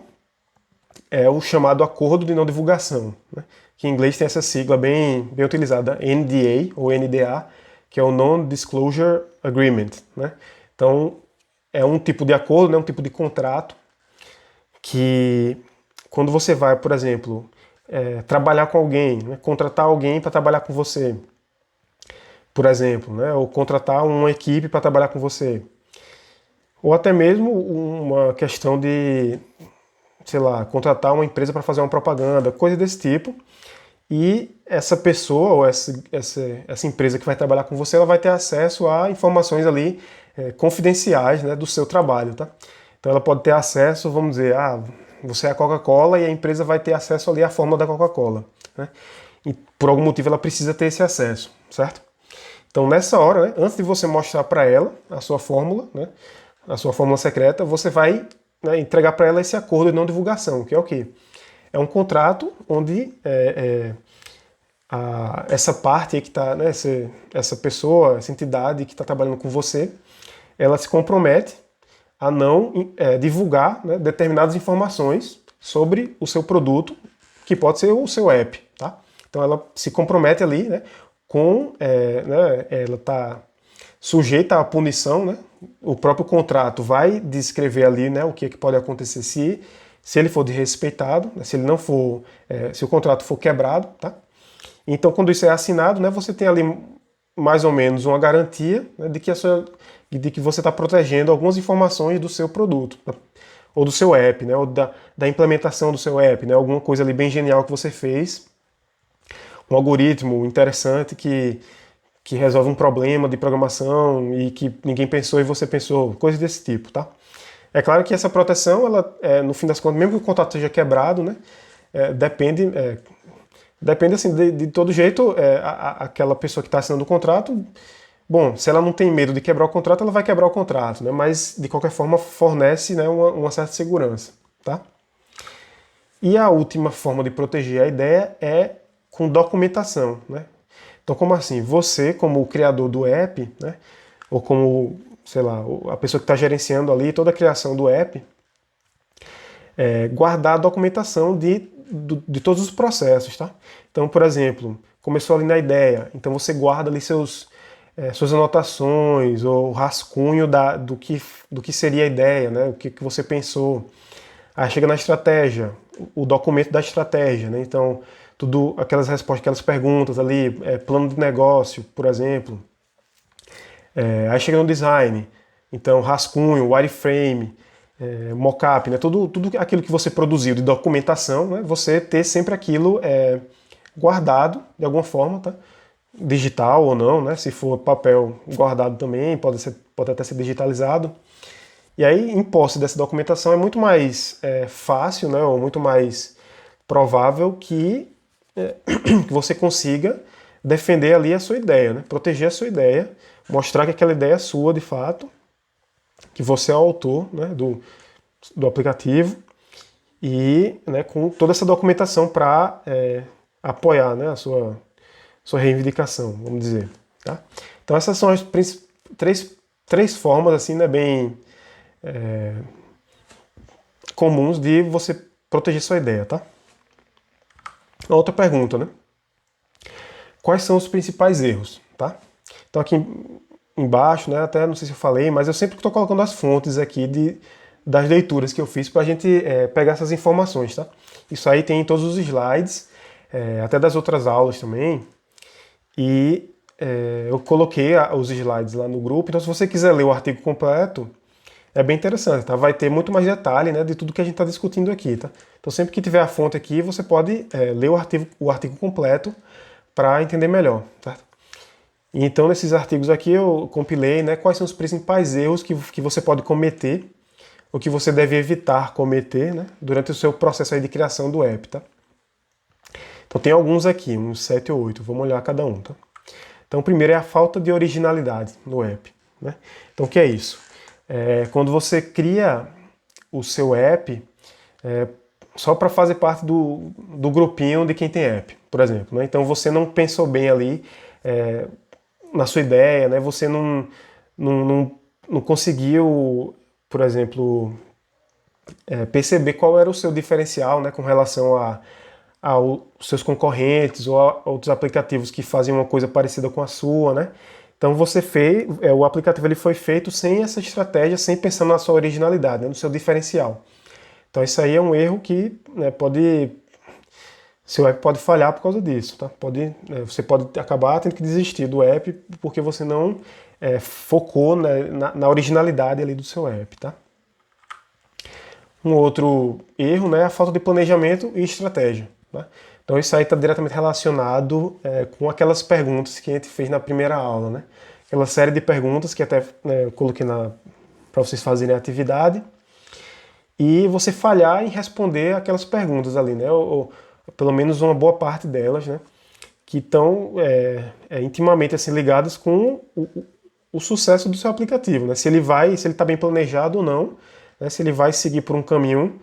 é o chamado Acordo de Não Divulgação, né? Que em inglês tem essa sigla bem utilizada, NDA ou NDA, que é o Non-Disclosure Agreement, né? Então, é um tipo de acordo, né, um tipo de contrato que, quando você vai, por exemplo, trabalhar com alguém, né, contratar alguém para trabalhar com você, por exemplo, né, ou contratar uma equipe para trabalhar com você, ou até mesmo uma questão de, sei lá, contratar uma empresa para fazer uma propaganda, coisa desse tipo. E essa pessoa ou essa empresa que vai trabalhar com você, ela vai ter acesso a informações ali confidenciais, né, do seu trabalho, tá? Então ela pode ter acesso, vamos dizer, você é a Coca-Cola e a empresa vai ter acesso ali à fórmula da Coca-Cola, né? E por algum motivo ela precisa ter esse acesso, certo? Então nessa hora, né, antes de você mostrar para ela a sua fórmula, né, a sua fórmula secreta, você vai, né, entregar para ela esse acordo de não divulgação, que é o quê? É um contrato onde essa parte aí que está, né, essa pessoa, essa entidade que está trabalhando com você, ela se compromete a não divulgar, né, determinadas informações sobre o seu produto, que pode ser o seu app, tá? Então ela se compromete ali, né, né, ela está sujeita à punição, né? O próprio contrato vai descrever ali, né, o que pode acontecer se ele for desrespeitado, né, se ele não for, se o contrato for quebrado, tá? Então, quando isso é assinado, né, você tem ali mais ou menos uma garantia, né, de que você está protegendo algumas informações do seu produto, né, ou do seu app, né, ou da implementação do seu app, né, alguma coisa ali bem genial que você fez, um algoritmo interessante que resolve um problema de programação e que ninguém pensou e você pensou, coisas desse tipo, tá? É claro que essa proteção, ela, no fim das contas, mesmo que o contrato seja quebrado, né, depende assim, de todo jeito, aquela pessoa que está assinando o contrato, bom, se ela não tem medo de quebrar o contrato, ela vai quebrar o contrato, né, mas de qualquer forma fornece, né, uma certa segurança, tá? E a última forma de proteger a ideia é com documentação, né? Então, como assim? Você, como o criador do app, né, ou como, sei lá, a pessoa que está gerenciando ali toda a criação do app, guardar a documentação de todos os processos, tá? Então, por exemplo, começou ali na ideia, então você guarda ali suas anotações ou rascunho do que seria a ideia, né? O que você pensou. Aí chega na estratégia, o documento da estratégia, né? Então, tudo aquelas respostas, aquelas perguntas ali, plano de negócio, por exemplo. Aí chega no design, então rascunho, wireframe, mockup, né? Tudo aquilo que você produziu de documentação, né? Você ter sempre aquilo guardado de alguma forma, tá? Digital ou não, né? Se for papel guardado também, pode até ser digitalizado. E aí, em posse dessa documentação, é muito mais fácil, né? Ou muito mais provável que você consiga defender ali a sua ideia, né? Proteger a sua ideia, mostrar que aquela ideia é sua de fato, que você é o autor, né, do aplicativo e, né, com toda essa documentação para apoiar, né, a sua reivindicação, vamos dizer. Tá? Então essas são as três formas assim, né, bem comuns de você proteger sua ideia. Tá? Outra pergunta, né? Quais são os principais erros? Tá? Então aqui embaixo, né, até não sei se eu falei, mas eu sempre estou colocando as fontes aqui das leituras que eu fiz para a gente pegar essas informações, tá? Isso aí tem em todos os slides, até das outras aulas também. E eu coloquei os slides lá no grupo, então se você quiser ler o artigo completo, é bem interessante, tá? Vai ter muito mais detalhe, né, de tudo que a gente está discutindo aqui, tá? Então sempre que tiver a fonte aqui, você pode ler o artigo completo para entender melhor, tá? E então nesses artigos aqui eu compilei, né, quais são os principais erros que você pode cometer, ou que você deve evitar cometer, né, durante o seu processo aí de criação do app, tá? Então tem alguns aqui, uns 7 ou 8, vamos olhar cada um, tá? Então o primeiro é a falta de originalidade no app, né? Então o que é isso? Quando você cria o seu app só para fazer parte do grupinho de quem tem app, por exemplo, né? Então você não pensou bem ali na sua ideia, né? Você não conseguiu, por exemplo, perceber qual era o seu diferencial, né, com relação aos seus concorrentes ou a outros aplicativos que fazem uma coisa parecida com a sua, né? Então você fez, o aplicativo ele foi feito sem essa estratégia, sem pensar na sua originalidade, né, no seu diferencial. Então isso aí é um erro que, né, seu app pode falhar por causa disso, tá? Você pode acabar tendo que desistir do app porque você não focou, né, na originalidade ali do seu app, tá? Um outro erro, né, é a falta de planejamento e estratégia, né? Então isso aí está diretamente relacionado com aquelas perguntas que a gente fez na primeira aula, né? Aquela série de perguntas que até eu coloquei para vocês fazerem a atividade e você falhar em responder aquelas perguntas ali, né? Ou pelo menos uma boa parte delas, né? Que estão intimamente assim, ligadas com o sucesso do seu aplicativo, né? Se ele está bem planejado ou não, né? Se ele vai seguir por um caminho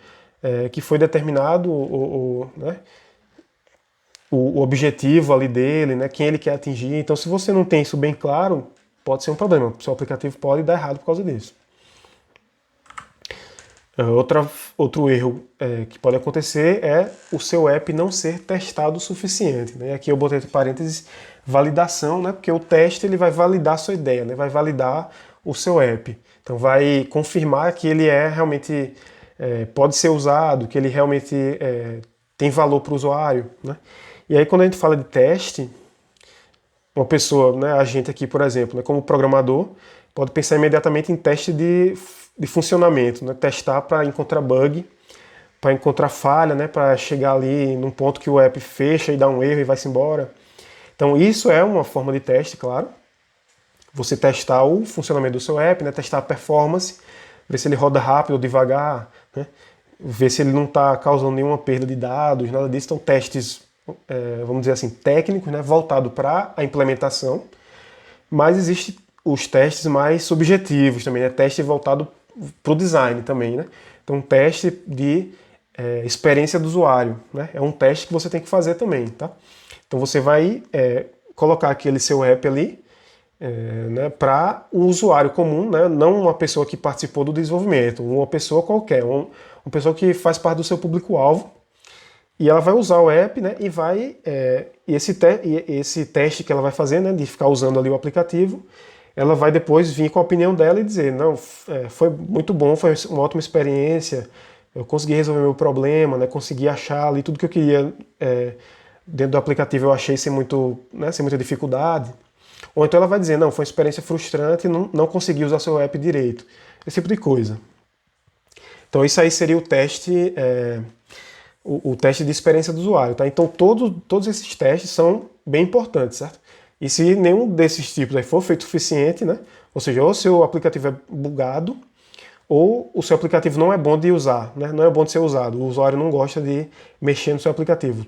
que foi determinado, né? O objetivo ali dele, né? Quem ele quer atingir. Então, se você não tem isso bem claro, pode ser um problema. O seu aplicativo pode dar errado por causa disso. Outro erro que pode acontecer é o seu app não ser testado o suficiente, né? Aqui eu botei entre parênteses validação, né? Porque o teste ele vai validar a sua ideia, né? Vai validar o seu app. Então vai confirmar que ele realmente pode ser usado, que ele realmente tem valor para o usuário, né? E aí quando a gente fala de teste, uma pessoa, né, a gente aqui, por exemplo, né, como programador, pode pensar imediatamente em teste de funcionamento, né? Testar para encontrar bug, para encontrar falha, né? Para chegar ali num ponto que o app fecha e dá um erro e vai-se embora. Então isso é uma forma de teste, claro. Você testar o funcionamento do seu app, né? Testar a performance, ver se ele roda rápido ou devagar, né? Ver se ele não está causando nenhuma perda de dados, nada disso. Então testes, vamos dizer assim, técnicos, né? Voltado para a implementação. Mas existe os testes mais subjetivos também, né? Teste voltado para o design também, né? Então, um teste de experiência do usuário, né? É um teste que você tem que fazer também, tá? Então, você vai colocar aquele seu app ali né, para um usuário comum, né? Não uma pessoa que participou do desenvolvimento, uma pessoa qualquer, uma pessoa que faz parte do seu público-alvo, e ela vai usar o app, né, e esse teste que ela vai fazer, né, de ficar usando ali o aplicativo, ela vai depois vir com a opinião dela e dizer, não, foi muito bom, foi uma ótima experiência, eu consegui resolver meu problema, né, consegui achar ali tudo que eu queria dentro do aplicativo, eu achei né, sem muita dificuldade. Ou então ela vai dizer, não, foi uma experiência frustrante, não consegui usar seu app direito. Esse tipo de coisa. Então isso aí seria o teste... o teste de experiência do usuário, tá? Então todos esses testes são bem importantes, certo? E se nenhum desses tipos aí for feito suficiente, né? Ou seja, ou o seu aplicativo é bugado, ou o seu aplicativo não é bom de usar, né? Não é bom de ser usado. O usuário não gosta de mexer no seu aplicativo.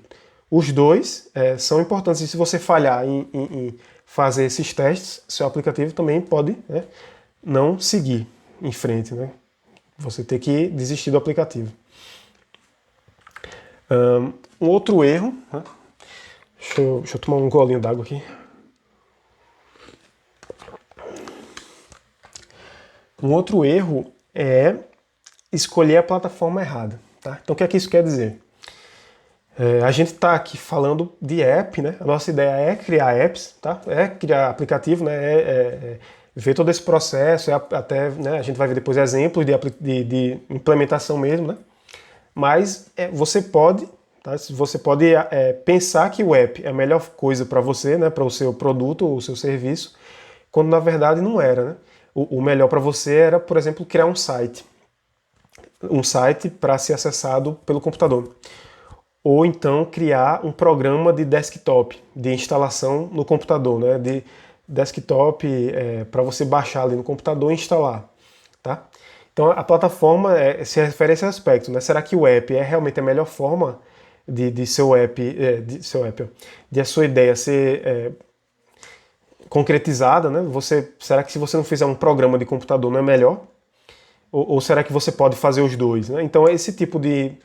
Os dois são importantes. E se você falhar em fazer esses testes, seu aplicativo também pode, né, não seguir em frente, né? Você ter que desistir do aplicativo. Um outro erro, né? Deixa eu tomar um golinho d'água aqui. Um outro erro é escolher a plataforma errada, tá? Então o que é que isso quer dizer? A gente está aqui falando de app, né? A nossa ideia é criar apps, tá? É criar aplicativo, né? Ver todo esse processo, até, né, a gente vai ver depois exemplos de implementação mesmo, né? Mas você pode Tá? Você pode pensar que o app é a melhor coisa para você, né, para o seu produto ou o seu serviço, quando na verdade não era. Né? O melhor para você era, por exemplo, criar um site para ser acessado pelo computador. Ou então criar um programa de desktop, de instalação no computador, né? De desktop para você baixar ali no computador e instalar. Tá? Então a plataforma se refere a esse aspecto. Né? Será que o app é realmente a melhor forma de seu app, de a sua ideia ser concretizada? Né? Será que se você não fizer um programa de computador não é melhor? Ou será que você pode fazer os dois? Né? Então, esse tipo de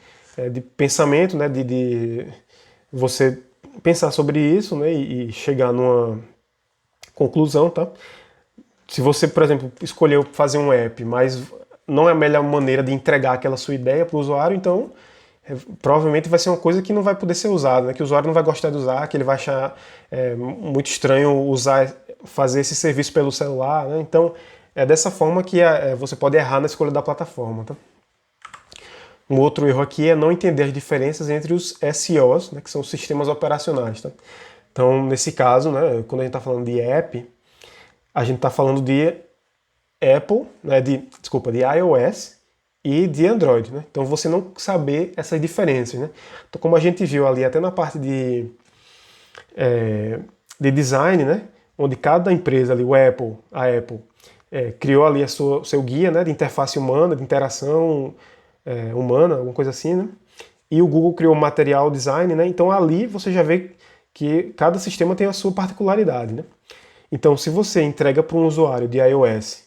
pensamento, né, de você pensar sobre isso, né, e chegar numa conclusão, tá? Se você, por exemplo, escolheu fazer um app, mas não é a melhor maneira de entregar aquela sua ideia para o usuário, então provavelmente vai ser uma coisa que não vai poder ser usada, né, que o usuário não vai gostar de usar, que ele vai achar muito estranho fazer esse serviço pelo celular. Né? Então, é dessa forma que você pode errar na escolha da plataforma. Tá? Um outro erro aqui é não entender as diferenças entre os SOs, né, que são os sistemas operacionais. Tá? Então, nesse caso, né, quando a gente está falando de app, a gente está falando de Apple, né, de iOS e de Android. Né? Então, você não saber essas diferenças. Né? Então, como a gente viu ali até na parte de design, né, onde cada empresa ali, a Apple, criou ali o seu guia, né, de interface humana, de interação humana, alguma coisa assim, né? E o Google criou o Material Design, né? Então ali você já vê que cada sistema tem a sua particularidade, né? Então se você entrega para um usuário de iOS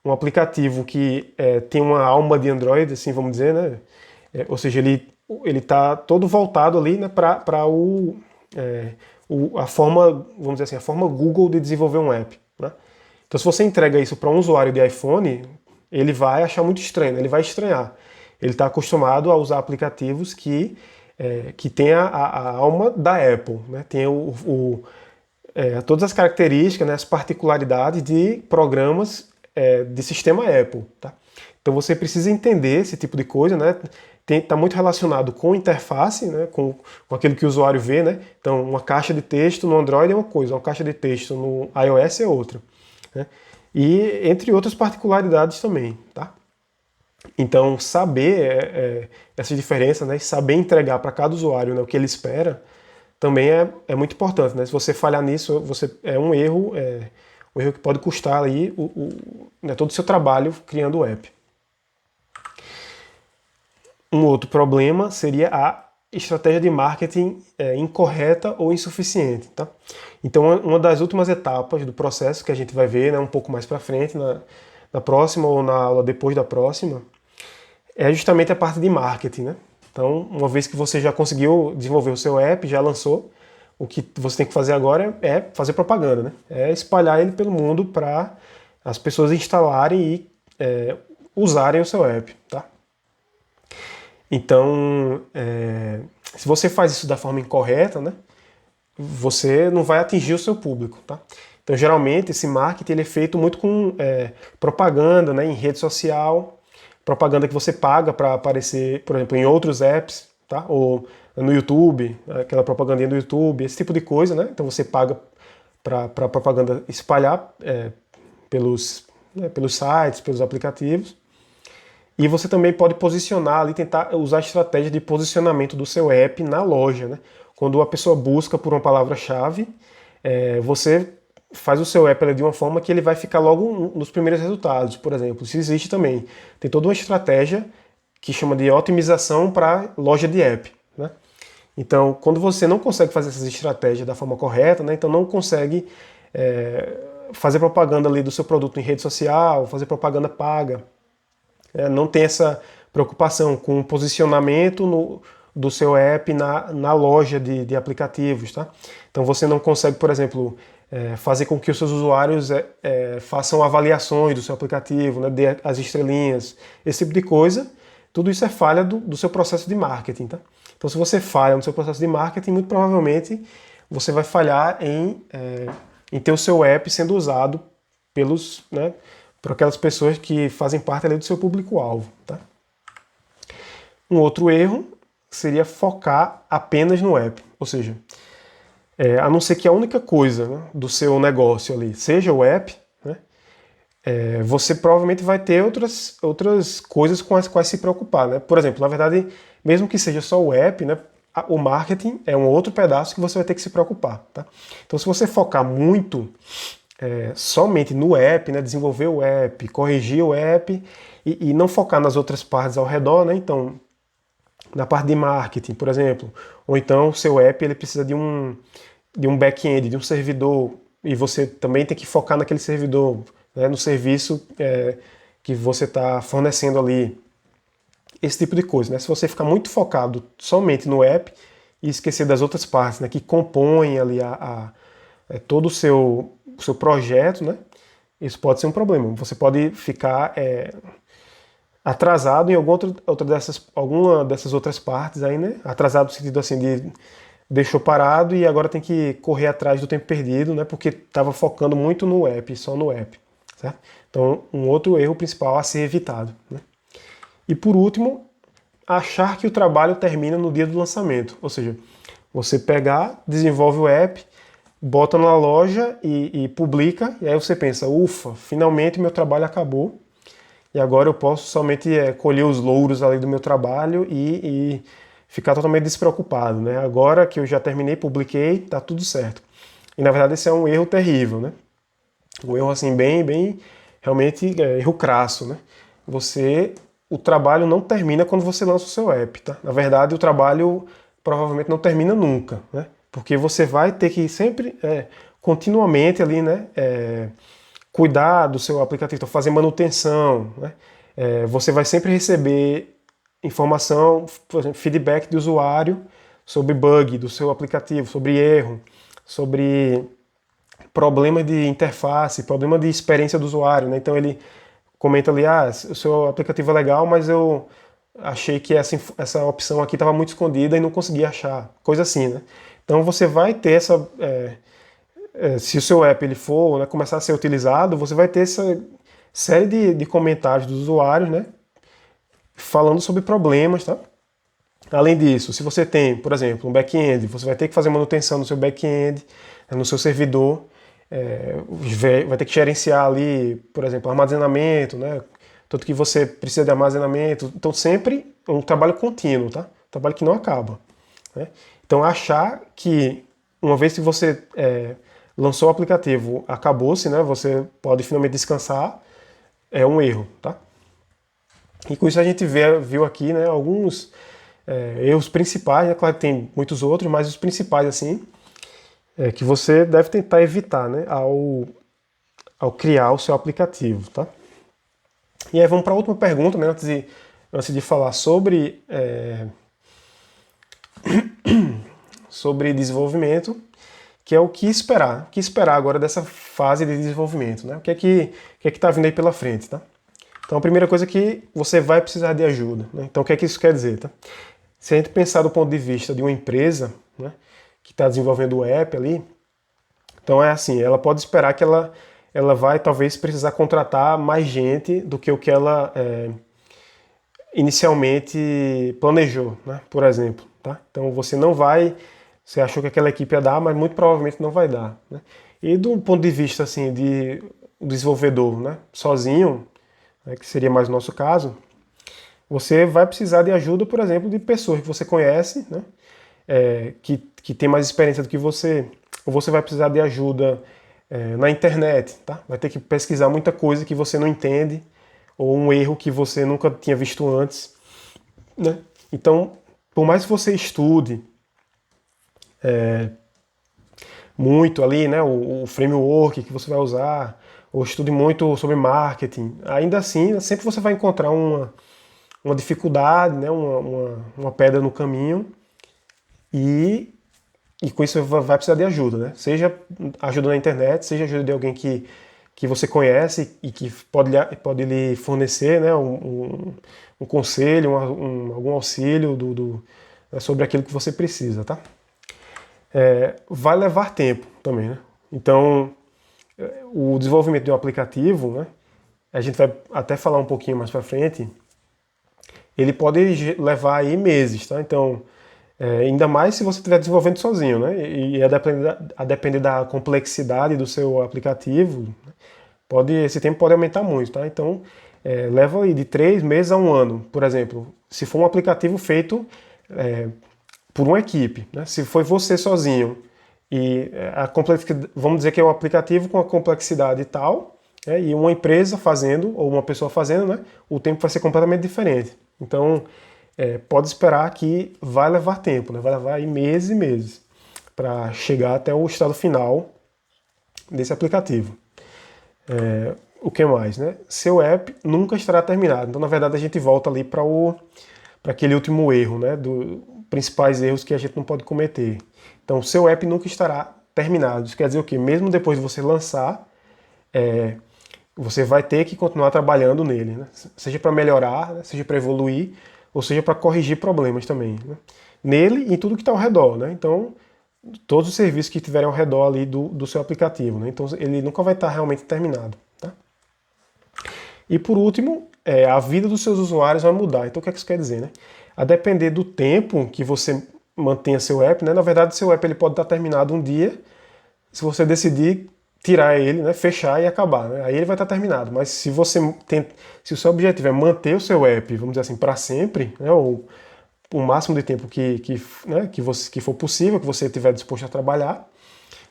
um aplicativo que tem uma alma de Android, assim vamos dizer, né? Ou seja, ele está todo voltado ali, né, para a forma, vamos dizer assim, a forma Google de desenvolver um app, né? Então se você entrega isso para um usuário de iPhone, ele vai achar muito estranho, né? Ele vai estranhar. Ele está acostumado a usar aplicativos que tem a alma da Apple, né? Tem todas as características, né, as particularidades de programas de sistema Apple. Tá? Então você precisa entender esse tipo de coisa, né? Está muito relacionado com interface, né, com aquilo que o usuário vê. Né? Então uma caixa de texto no Android é uma coisa, uma caixa de texto no iOS é outra. Né? E entre outras particularidades também. Tá? Então, saber essa diferença, né, saber entregar para cada usuário, né, o que ele espera, também é muito importante. Né? Se você falhar nisso, é um erro que pode custar aí né, todo o seu trabalho criando o app. Um outro problema seria a estratégia de marketing incorreta ou insuficiente. Tá? Então, uma das últimas etapas do processo que a gente vai ver, né, um pouco mais para frente, na próxima ou na aula depois da próxima, é justamente a parte de marketing, né? Então, uma vez que você já conseguiu desenvolver o seu app, já lançou, o que você tem que fazer agora é fazer propaganda, né? É espalhar ele pelo mundo para as pessoas instalarem e usarem o seu app, tá? Então, se você faz isso da forma incorreta, né, você não vai atingir o seu público, tá? Então, geralmente, esse marketing ele é feito muito com propaganda, né, em rede social, propaganda que você paga para aparecer, por exemplo, em outros apps, tá? Ou no YouTube, aquela propagandinha do YouTube, esse tipo de coisa, né? Então você paga para a propaganda espalhar pelos sites, pelos aplicativos. E você também pode posicionar ali, tentar usar a estratégia de posicionamento do seu app na loja, né? Quando a pessoa busca por uma palavra-chave, você faz o seu app de uma forma que ele vai ficar logo nos primeiros resultados, por exemplo. Isso existe também. Tem toda uma estratégia que chama de otimização para loja de app. Né? Então, quando você não consegue fazer essas estratégias da forma correta, né, então não consegue fazer propaganda ali do seu produto em rede social, fazer propaganda paga, não tem essa preocupação com o posicionamento do seu app na loja de aplicativos. Tá? Então você não consegue, por exemplo, fazer com que os seus usuários façam avaliações do seu aplicativo, né, dê as estrelinhas, esse tipo de coisa. Tudo isso é falha do seu processo de marketing. Tá? Então se você falha no seu processo de marketing, muito provavelmente você vai falhar em ter o seu app sendo usado por aquelas pessoas que fazem parte ali do seu público-alvo. Tá? Um outro erro seria focar apenas no app. Ou seja, a não ser que a única coisa, né, do seu negócio ali seja o app, né, você provavelmente vai ter outras coisas com as quais se preocupar. Né? Por exemplo, na verdade, mesmo que seja só o app, né, o marketing é um outro pedaço que você vai ter que se preocupar. Tá? Então, se você focar muito somente no app, né, desenvolver o app, corrigir o app e não focar nas outras partes ao redor, né, então, na parte de marketing, por exemplo, ou então o seu app ele precisa de um back-end, de um servidor, e você também tem que focar naquele servidor, né, no serviço que você está fornecendo ali, esse tipo de coisa. Né? Se você ficar muito focado somente no app e esquecer das outras partes, né, que compõem ali todo o seu projeto, né, isso pode ser um problema. Você pode ficar atrasado em alguma dessas outras partes aí, né? Atrasado no sentido assim de deixou parado e agora tem que correr atrás do tempo perdido, né? Porque estava focando muito no app, só no app, certo? Então, um outro erro principal a ser evitado, né? E por último, achar que o trabalho termina no dia do lançamento, ou seja, você pegar, desenvolve o app, bota na loja e publica, e aí você pensa, ufa, finalmente meu trabalho acabou, e agora eu posso somente colher os louros ali do meu trabalho e ficar totalmente despreocupado, né? Agora que eu já terminei, publiquei, tá tudo certo. E na verdade esse é um erro terrível, né? Um erro assim bem, realmente erro crasso, né? O trabalho não termina quando você lança o seu app, tá? Na verdade o trabalho provavelmente não termina nunca, né? Porque você vai ter que sempre, continuamente ali, né? Cuidar do seu aplicativo, então fazer manutenção, né? Você vai sempre receber informação, por exemplo, feedback do usuário sobre bug do seu aplicativo, sobre erro, sobre problema de interface, problema de experiência do usuário, né? Então ele comenta ali, o seu aplicativo é legal, mas eu achei que essa opção aqui estava muito escondida e não consegui achar, coisa assim, né? Então você vai ter se o seu app ele for, né, começar a ser utilizado, você vai ter essa série de comentários dos usuários, né, falando sobre problemas, tá? Além disso, se você tem, por exemplo, um back-end, você vai ter que fazer manutenção no seu back-end, no seu servidor, vai ter que gerenciar ali, por exemplo, armazenamento, né? Tanto que você precisa de armazenamento. Então, sempre um trabalho contínuo, tá? Um trabalho que não acaba. Né? Então, achar que uma vez que você lançou o aplicativo, acabou-se, né? Você pode finalmente descansar, é um erro, tá? E com isso a gente viu aqui, né, alguns erros principais, né? Claro que tem muitos outros, mas os principais, assim, que você deve tentar evitar, né, ao criar o seu aplicativo, tá? E aí vamos para a última pergunta, né, antes de falar sobre desenvolvimento, que é o que esperar. O que esperar agora dessa fase de desenvolvimento, né? O que é que tá vindo aí pela frente, tá? Então a primeira coisa é que você vai precisar de ajuda, né? Então o que é que isso quer dizer, tá? Se a gente pensar do ponto de vista de uma empresa, né, que está desenvolvendo o app ali, então é assim, ela pode esperar que ela vai talvez precisar contratar mais gente do que o que ela inicialmente planejou, né? Por exemplo, tá? Então você achou que aquela equipe ia dar, mas muito provavelmente não vai dar, né? E do ponto de vista assim de desenvolvedor, né, sozinho, né, que seria mais o nosso caso, você vai precisar de ajuda, por exemplo, de pessoas que você conhece, né, que tem mais experiência do que você, ou você vai precisar de ajuda na internet, tá? Vai ter que pesquisar muita coisa que você não entende, ou um erro que você nunca tinha visto antes, né? Então, por mais que você estude muito ali, né, o framework que você vai usar, ou estude muito sobre marketing, ainda assim, sempre você vai encontrar uma dificuldade, né, uma pedra no caminho, e com isso vai precisar de ajuda, né? Seja ajuda na internet, seja ajuda de alguém que você conhece e que pode lhe fornecer, né, um conselho, algum auxílio sobre aquilo que você precisa, tá? Vai levar tempo também, né? Então, o desenvolvimento de um aplicativo, né, a gente vai até falar um pouquinho mais para frente, ele pode levar aí meses, tá? Então, ainda mais se você estiver desenvolvendo sozinho, né? E a depender da complexidade do seu aplicativo, esse tempo pode aumentar muito, tá? Então, leva aí de 3 meses a 1 ano, por exemplo. Se for um aplicativo feito por uma equipe, né? Se foi você sozinho e vamos dizer que é um aplicativo com a complexidade tal, e uma empresa fazendo, ou uma pessoa fazendo, né? O tempo vai ser completamente diferente. Então, pode esperar que vai levar tempo, né? Vai levar aí meses e meses para chegar até o estado final desse aplicativo. O que mais, né? Seu app nunca estará terminado. Então, na verdade, a gente volta ali para aquele último erro, né? Dos principais erros que a gente não pode cometer. Então, seu app nunca estará terminado. Isso quer dizer o quê? Mesmo depois de você lançar, você vai ter que continuar trabalhando nele, né? Seja para melhorar, né? Seja para evoluir, ou seja para corrigir problemas também, né? Nele e em tudo que está ao redor, né? Então, todos os serviços que estiverem ao redor ali do seu aplicativo, né? Então, ele nunca vai estar realmente terminado, tá? E por último, a vida dos seus usuários vai mudar. Então, o que é que isso quer dizer, né? A depender do tempo que você mantenha seu app, né? Na verdade, seu app ele pode estar terminado um dia, se você decidir tirar ele, né? Fechar e acabar, né? Aí ele vai estar terminado. Mas se se o seu objetivo é manter o seu app, vamos dizer assim, para sempre, né? Ou o máximo de tempo que for possível, que você estiver disposto a trabalhar,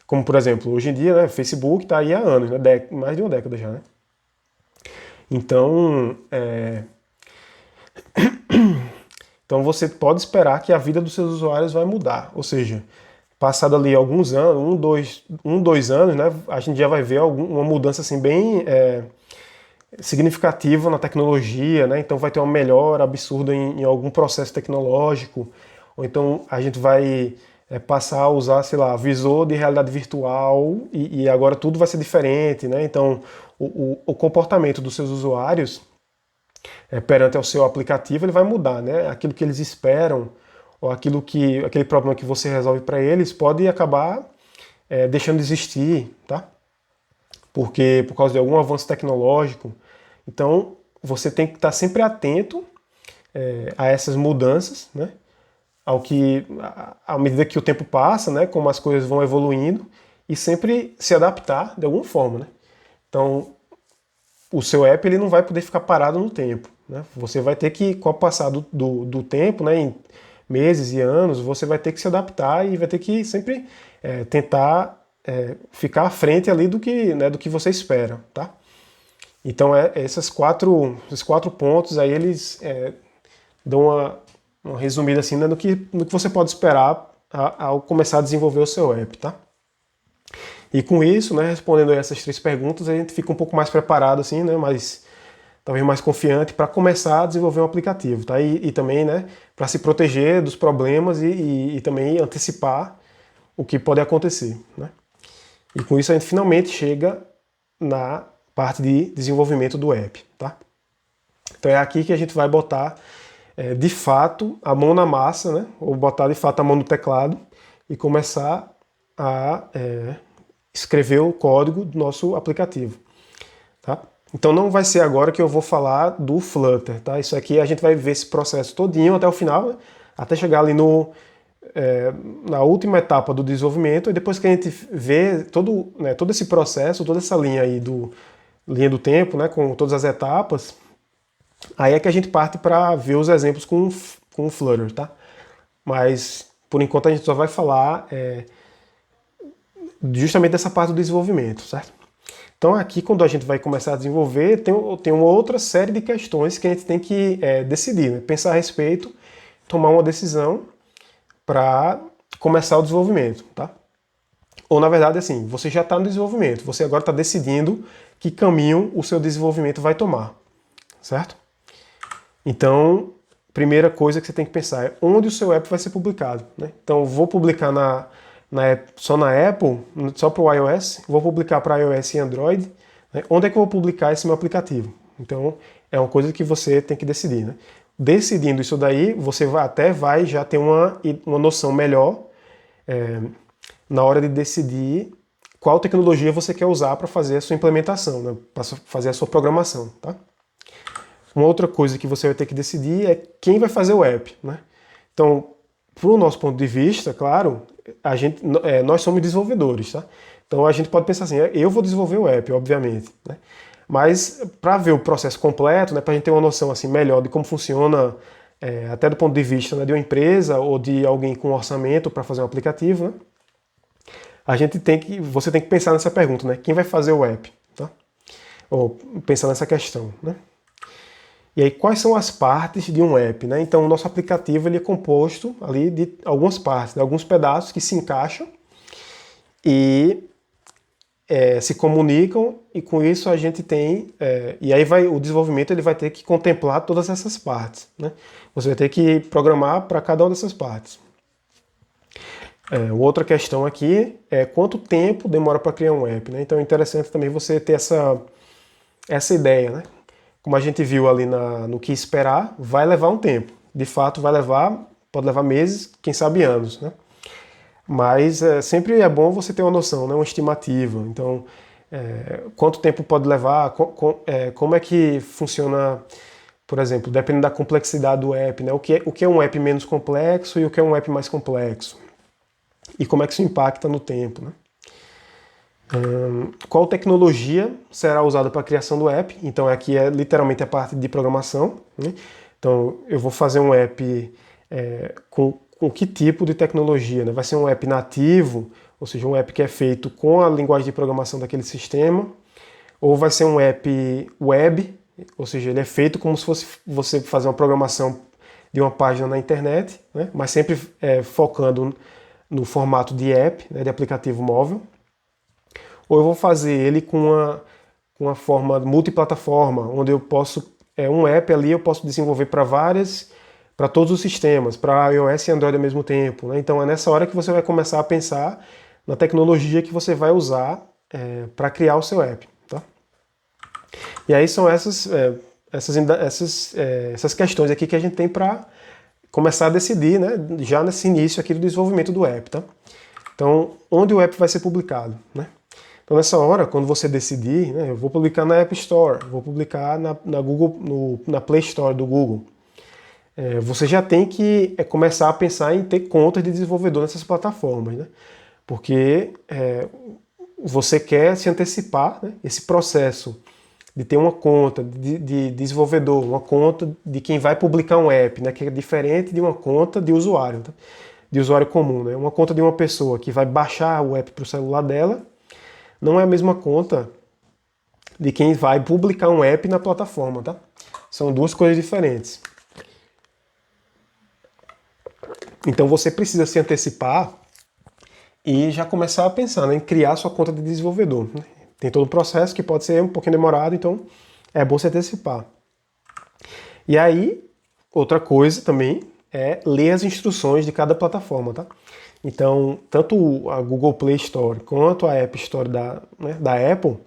como por exemplo, hoje em dia, né? Facebook está aí há anos, né? Mais de uma década já, né? Então, então você pode esperar que a vida dos seus usuários vai mudar. Ou seja, passado ali alguns anos, 2 anos, né, a gente já vai ver uma mudança assim bem significativa na tecnologia, né? Então vai ter uma melhora absurda em algum processo tecnológico, ou então a gente vai passar a usar, sei lá, visor de realidade virtual e agora tudo vai ser diferente, né? Então o comportamento dos seus usuários perante ao seu aplicativo ele vai mudar, né? Aquilo que eles esperam ou aquele problema que você resolve para eles pode acabar deixando de existir, tá? Porque por causa de algum avanço tecnológico. Então você tem que estar sempre atento a essas mudanças, né? À medida que o tempo passa, né? Como as coisas vão evoluindo e sempre se adaptar de alguma forma, né? Então o seu app ele não vai poder ficar parado no tempo, né? Você vai ter que, com o passar do tempo, né? Em meses e anos, você vai ter que se adaptar e vai ter que sempre tentar ficar à frente ali do que você espera, tá? Então esses quatro pontos aí eles dão uma resumida assim, né, no que você pode esperar ao começar a desenvolver o seu app, tá? E com isso, né, respondendo a essas 3 perguntas, a gente fica um pouco mais preparado assim, né, talvez mais confiante para começar a desenvolver um aplicativo, tá? E também, né, para se proteger dos problemas e também antecipar o que pode acontecer, né? E com isso a gente finalmente chega na parte de desenvolvimento do app, tá? Então é aqui que a gente vai botar de fato a mão na massa, né? Ou botar de fato a mão no teclado e começar a escrever o código do nosso aplicativo, tá? Então não vai ser agora que eu vou falar do Flutter, tá? Isso aqui a gente vai ver esse processo todinho até o final, né? Até chegar ali na última etapa do desenvolvimento, e depois que a gente vê todo esse processo, toda essa linha aí linha do tempo, né, com todas as etapas, aí é que a gente parte para ver os exemplos com o Flutter, tá? Mas por enquanto a gente só vai falar justamente dessa parte do desenvolvimento, certo? Então aqui quando a gente vai começar a desenvolver, tem uma outra série de questões que a gente tem que decidir, né? Pensar a respeito, tomar uma decisão para começar o desenvolvimento, tá? Ou na verdade assim, você já está no desenvolvimento, você agora está decidindo que caminho o seu desenvolvimento vai tomar, certo? Então, primeira coisa que você tem que pensar é onde o seu app vai ser publicado, né? Então, vou publicar só na Apple, só para o iOS, vou publicar para iOS e Android, né? Onde é que eu vou publicar esse meu aplicativo? Então, é uma coisa que você tem que decidir, né? Decidindo isso daí, você vai já ter uma noção melhor na hora de decidir qual tecnologia você quer usar para fazer a sua implementação, né? Para fazer a sua programação, tá? Uma outra coisa que você vai ter que decidir é quem vai fazer o app, né? Então, pro nosso ponto de vista, claro, nós somos desenvolvedores, tá? Então a gente pode pensar assim, eu vou desenvolver o app, obviamente, né? Mas para ver o processo completo, né, para a gente ter uma noção assim melhor de como funciona, até do ponto de vista, né, de uma empresa ou de alguém com orçamento para fazer um aplicativo, né, você tem que pensar nessa pergunta, né? Quem vai fazer o app, tá? Ou pensar nessa questão, né? E aí, quais são as partes de um app, né? Então, o nosso aplicativo ele é composto ali de algumas partes, de alguns pedaços que se encaixam e se comunicam, e com isso a gente tem... e aí o desenvolvimento ele vai ter que contemplar todas essas partes, né? Você vai ter que programar para cada uma dessas partes. Outra questão aqui é quanto tempo demora para criar um app, né? Então é interessante também você ter essa ideia, né? Como a gente viu ali no que esperar, vai levar um tempo. De fato, pode levar meses, quem sabe anos, né? Mas sempre é bom você ter uma noção, né? Uma estimativa. Então, quanto tempo pode levar, como é que funciona, por exemplo, dependendo da complexidade do app, né? O que é um app menos complexo e o que é um app mais complexo. E como é que isso impacta no tempo, né? Qual tecnologia será usada para a criação do app? Então aqui é literalmente a parte de programação, né? Então eu vou fazer um app com que tipo de tecnologia, né? Vai ser um app nativo, ou seja, um app que é feito com a linguagem de programação daquele sistema, ou vai ser um app web, ou seja, ele é feito como se fosse você fazer uma programação de uma página na internet, né? Mas sempre focando no formato de app, né? De aplicativo móvel. Ou eu vou fazer ele com uma forma multiplataforma, onde eu posso, um app ali eu posso desenvolver para todos os sistemas, para iOS e Android ao mesmo tempo, né? Então é nessa hora que você vai começar a pensar na tecnologia que você vai usar para criar o seu app, tá? E aí são essas questões aqui que a gente tem para começar a decidir, né? Já nesse início aqui do desenvolvimento do app, tá? Então, onde o app vai ser publicado, né? Então nessa hora, quando você decidir, né, eu vou publicar na App Store, vou publicar na Google, na Play Store do Google, você já tem que começar a pensar em ter contas de desenvolvedor nessas plataformas, né? Porque você quer se antecipar, né, esse processo de ter uma conta de desenvolvedor, uma conta de quem vai publicar um app, né, que é diferente de uma conta de usuário, tá? De usuário comum, né? Uma conta de uma pessoa que vai baixar o app para o celular dela não é a mesma conta de quem vai publicar um app na plataforma, tá? São duas coisas diferentes. Então você precisa se antecipar e já começar a pensar, né, em criar sua conta de desenvolvedor, né? Tem todo o processo que pode ser um pouquinho demorado, então é bom se antecipar. E aí, outra coisa também é ler as instruções de cada plataforma, tá? Então, tanto a Google Play Store quanto a App Store da Apple,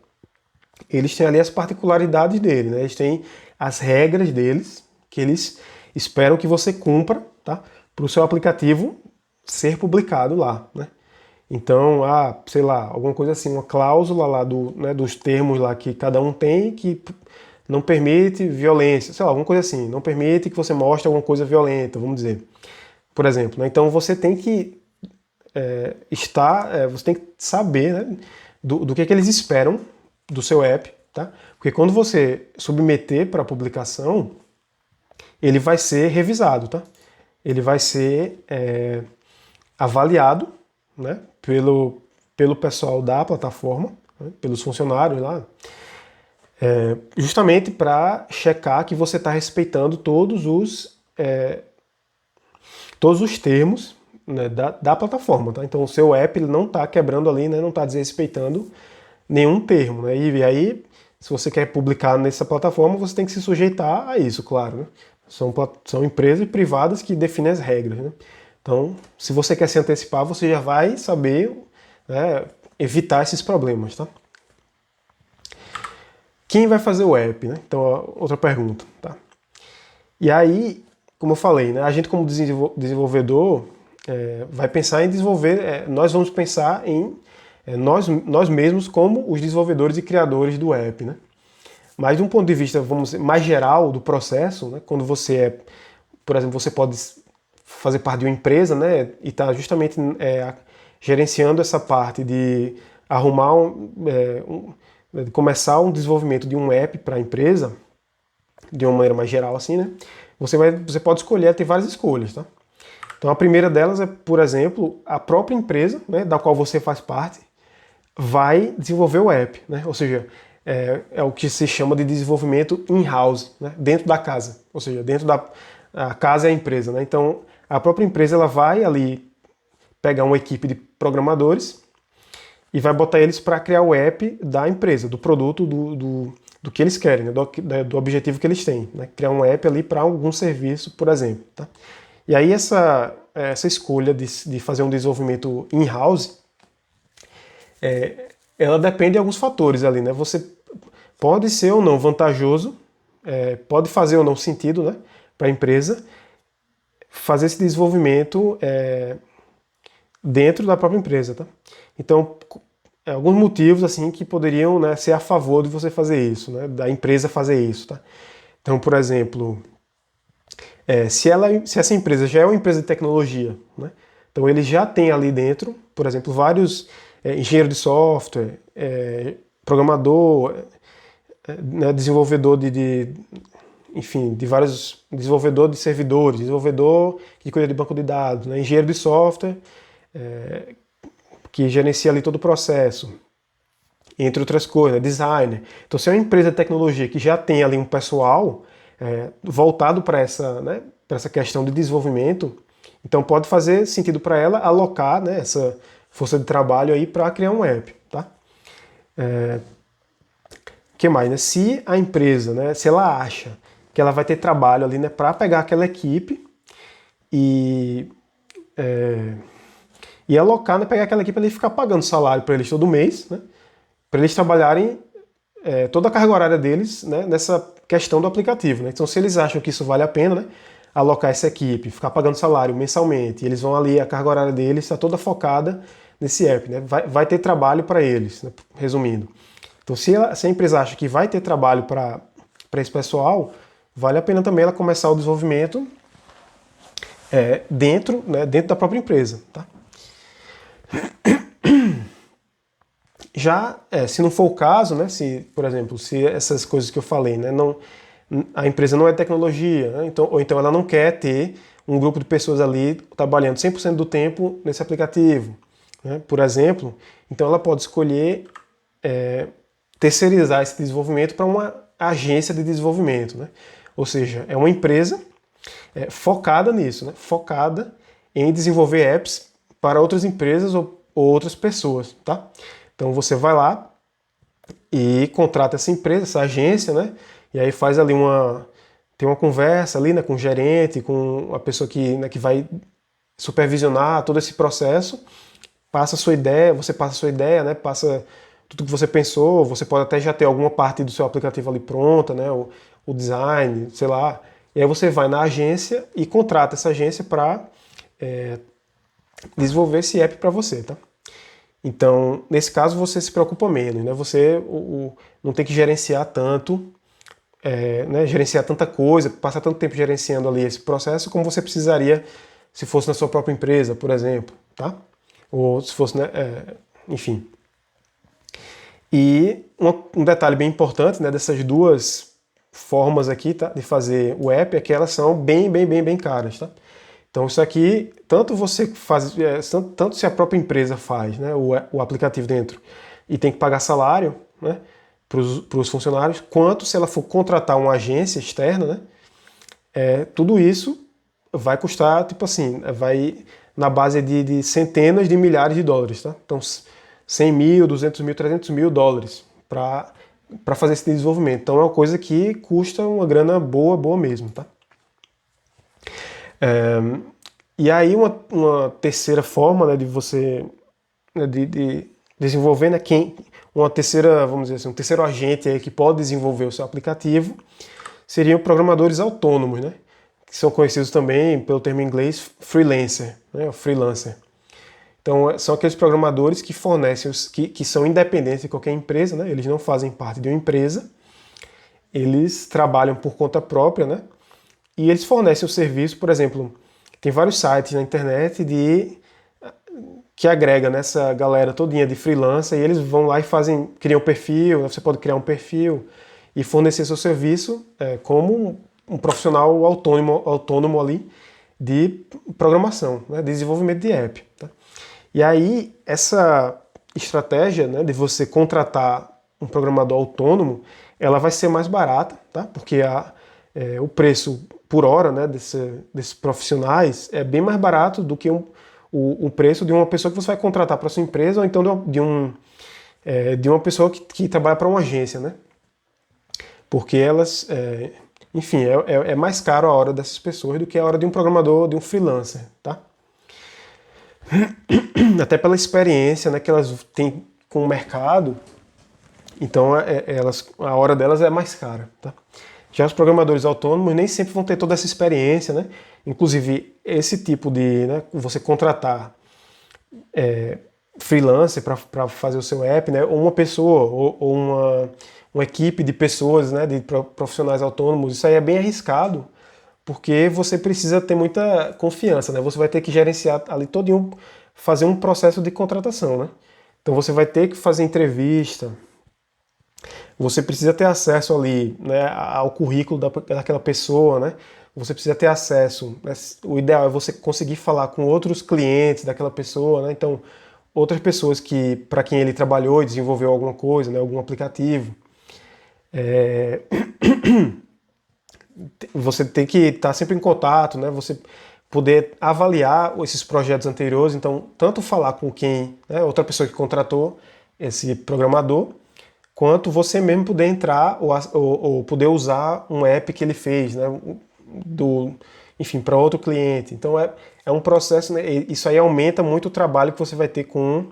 eles têm ali as particularidades dele, né? Eles têm as regras deles, que eles esperam que você cumpra, tá? Para o seu aplicativo ser publicado lá, né? Então, sei lá, alguma coisa assim, uma cláusula lá dos termos lá que cada um tem que não permite violência, sei lá, alguma coisa assim, não permite que você mostre alguma coisa violenta, vamos dizer. Por exemplo, né? Então você tem que você tem que saber, né, do que eles esperam do seu app, tá? Porque quando você submeter para publicação, ele vai ser revisado, tá? Ele vai ser avaliado, né, pelo pessoal da plataforma, né, pelos funcionários lá, justamente para checar que você está respeitando todos os termos, né, da plataforma, tá? Então o seu app ele não está quebrando ali, né, não está desrespeitando nenhum termo, né? E aí, se você quer publicar nessa plataforma, você tem que se sujeitar a isso, claro, né? São empresas privadas que definem as regras, né? Então, se você quer se antecipar, você já vai saber, né, evitar esses problemas, tá? Quem vai fazer o app, né? Então, outra pergunta, tá? E aí, como eu falei, né, a gente como desenvolvedor vai pensar em desenvolver, nós vamos pensar em nós mesmos como os desenvolvedores e criadores do app, né? Mas de um ponto de vista, vamos dizer, mais geral do processo, né, quando você por exemplo, você pode fazer parte de uma empresa, né, e está justamente gerenciando essa parte de arrumar de começar um desenvolvimento de um app para a empresa, de uma maneira mais geral assim, né, você pode escolher, ter várias escolhas, tá? Então a primeira delas é, por exemplo, a própria empresa, né, da qual você faz parte, vai desenvolver o app, né? Ou seja, é o que se chama de desenvolvimento in-house, né? Dentro da casa, ou seja, dentro da a casa é a empresa, né? Então a própria empresa ela vai ali pegar uma equipe de programadores e vai botar eles para criar o app da empresa, do produto, do que eles querem, né? do objetivo que eles têm, né? Criar um app ali para algum serviço, por exemplo, tá? E aí essa escolha de fazer um desenvolvimento in-house, ela depende de alguns fatores ali, né? Você pode ser ou não vantajoso, pode fazer ou não sentido, né, para a empresa fazer esse desenvolvimento dentro da própria empresa, tá? Então, alguns motivos assim que poderiam, né, ser a favor de você fazer isso, né, da empresa fazer isso, tá? Então, por exemplo, se essa empresa já é uma empresa de tecnologia, né, então ele já tem ali dentro, por exemplo, vários engenheiro de software, programador, né, desenvolvedor enfim, de vários desenvolvedor de servidores, desenvolvedor que cuida de banco de dados, né, engenheiro de software, que gerencia ali todo o processo, entre outras coisas, designer. Então, se é uma empresa de tecnologia que já tem ali um pessoal voltado para né, para essa questão de desenvolvimento, então pode fazer sentido para ela alocar, né, essa força de trabalho aí para criar um app, tá? Que mais, né? Se a empresa, né, se ela acha que ela vai ter trabalho ali, né, para pegar aquela equipe e alocar, né, pegar aquela equipe ali e ficar pagando salário para eles todo mês, né, para eles trabalharem toda a carga horária deles, né, nessa questão do aplicativo, né? Então, se eles acham que isso vale a pena, né, alocar essa equipe, ficar pagando salário mensalmente, e eles vão ali, a carga horária deles está toda focada nesse app, né? Vai ter trabalho para eles, né, resumindo. Então, se a empresa acha que vai ter trabalho para esse pessoal, vale a pena também ela começar o desenvolvimento dentro, né, dentro da própria empresa, tá? Já, se não for o caso, né, se, por exemplo, se essas coisas que eu falei, né, a empresa não é tecnologia, né, ou então ela não quer ter um grupo de pessoas ali trabalhando 100% do tempo nesse aplicativo, né, por exemplo, então ela pode escolher terceirizar esse desenvolvimento para uma agência de desenvolvimento, né? Ou seja, é uma empresa focada nisso, né? Focada em desenvolver apps para outras empresas ou outras pessoas, tá? Então você vai lá e contrata essa empresa, essa agência, né? E aí faz ali tem uma conversa ali, né, com o gerente, com a pessoa né, que vai supervisionar todo esse processo, passa a sua ideia, você passa a sua ideia, né? Passa tudo que você pensou, você pode até já ter alguma parte do seu aplicativo ali pronta, né? O design, sei lá. E aí você vai na agência e contrata essa agência para desenvolver esse app para você, tá? Então, nesse caso, você se preocupa menos, né? Você não tem que gerenciar tanto, né? Gerenciar tanta coisa, passar tanto tempo gerenciando ali esse processo como você precisaria se fosse na sua própria empresa, por exemplo, tá? Ou se fosse, né? Enfim. E um detalhe bem importante, né, dessas duas formas aqui, tá, de fazer o app é que elas são bem caras, tá? Então isso aqui, tanto você faz, tanto se a própria empresa faz, né, o aplicativo dentro e tem que pagar salário, né, para os funcionários, quanto se ela for contratar uma agência externa, né, tudo isso vai custar, tipo assim, vai na base de centenas de milhares de dólares, tá? Então 100 mil, 200 mil, 300 mil dólares para fazer esse desenvolvimento. Então é uma coisa que custa uma grana boa mesmo, tá? E aí uma terceira forma, né, de você, né, de desenvolver, né, uma terceira, vamos dizer assim, um terceiro agente aí que pode desenvolver o seu aplicativo seriam programadores autônomos, né, que são conhecidos também pelo termo em inglês freelancer, né, freelancer. Então, são aqueles programadores que fornecem, que são independentes de qualquer empresa, né? Eles não fazem parte de uma empresa eles trabalham por conta própria, né? E eles fornecem o serviço, por exemplo, tem vários sites na internet que agrega nessa galera todinha de freelancer e eles vão lá e criam um perfil, né? Você pode criar um perfil e fornecer seu serviço como um profissional autônomo ali de programação, né? De desenvolvimento de app. Tá? E aí, essa estratégia, né, de você contratar um programador autônomo, ela vai ser mais barata, tá? Porque o preço por hora, né, desses profissionais é bem mais barato do que o preço de uma pessoa que você vai contratar para sua empresa ou então de uma pessoa que trabalha para uma agência, né? Porque elas, enfim, é mais caro a hora dessas pessoas do que a hora de um programador, de um freelancer, tá? Até pela experiência, né, que elas têm com o mercado, então a hora delas é mais cara, tá? Já os programadores autônomos nem sempre vão ter toda essa experiência, né? Inclusive, esse tipo de, né, você contratar freelancer para fazer o seu app, né? Ou uma pessoa, ou uma equipe de pessoas, né, de profissionais autônomos, isso aí é bem arriscado, porque você precisa ter muita confiança, né? Você vai ter que gerenciar ali todinho, fazer um processo de contratação, né? Então você vai ter que fazer entrevista, você precisa ter acesso ali, né, ao currículo daquela pessoa, né? Você precisa ter acesso, né? O ideal é você conseguir falar com outros clientes daquela pessoa, né? Então, outras pessoas para quem ele trabalhou e desenvolveu alguma coisa, né, algum aplicativo. Você tem que estar sempre em contato, né? Você poder avaliar esses projetos anteriores, então tanto falar com quem, né, outra pessoa que contratou esse programador, quanto você mesmo poder entrar ou poder usar um app que ele fez, né, enfim, para outro cliente. Então é um processo, né, isso aí aumenta muito o trabalho que você vai ter com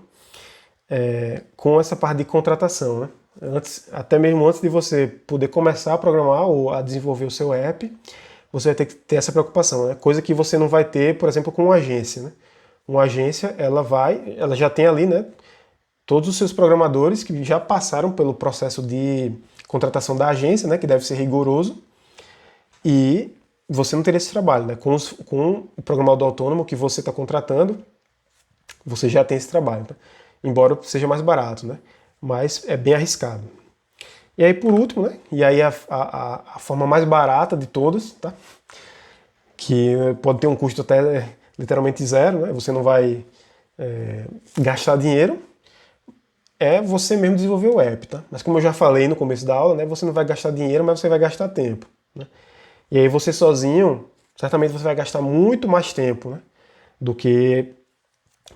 essa parte de contratação, né? Até mesmo antes de você poder começar a programar ou a desenvolver o seu app, você vai ter que ter essa preocupação, né? Coisa que você não vai ter, por exemplo, com uma agência, né? Uma agência, ela já tem ali, né, todos os seus programadores que já passaram pelo processo de contratação da agência, né, que deve ser rigoroso, e você não teria esse trabalho, né? Com o programador autônomo que você está contratando, você já tem esse trabalho, tá? Embora seja mais barato, né? Mas é bem arriscado. E aí, por último, né? E aí a forma mais barata de todas, tá? Que pode ter um custo até literalmente zero, né? Você não vai gastar dinheiro, é você mesmo desenvolver o app, tá? Mas como eu já falei no começo da aula, né? Você não vai gastar dinheiro, mas você vai gastar tempo, né? E aí você sozinho, certamente você vai gastar muito mais tempo, né, do que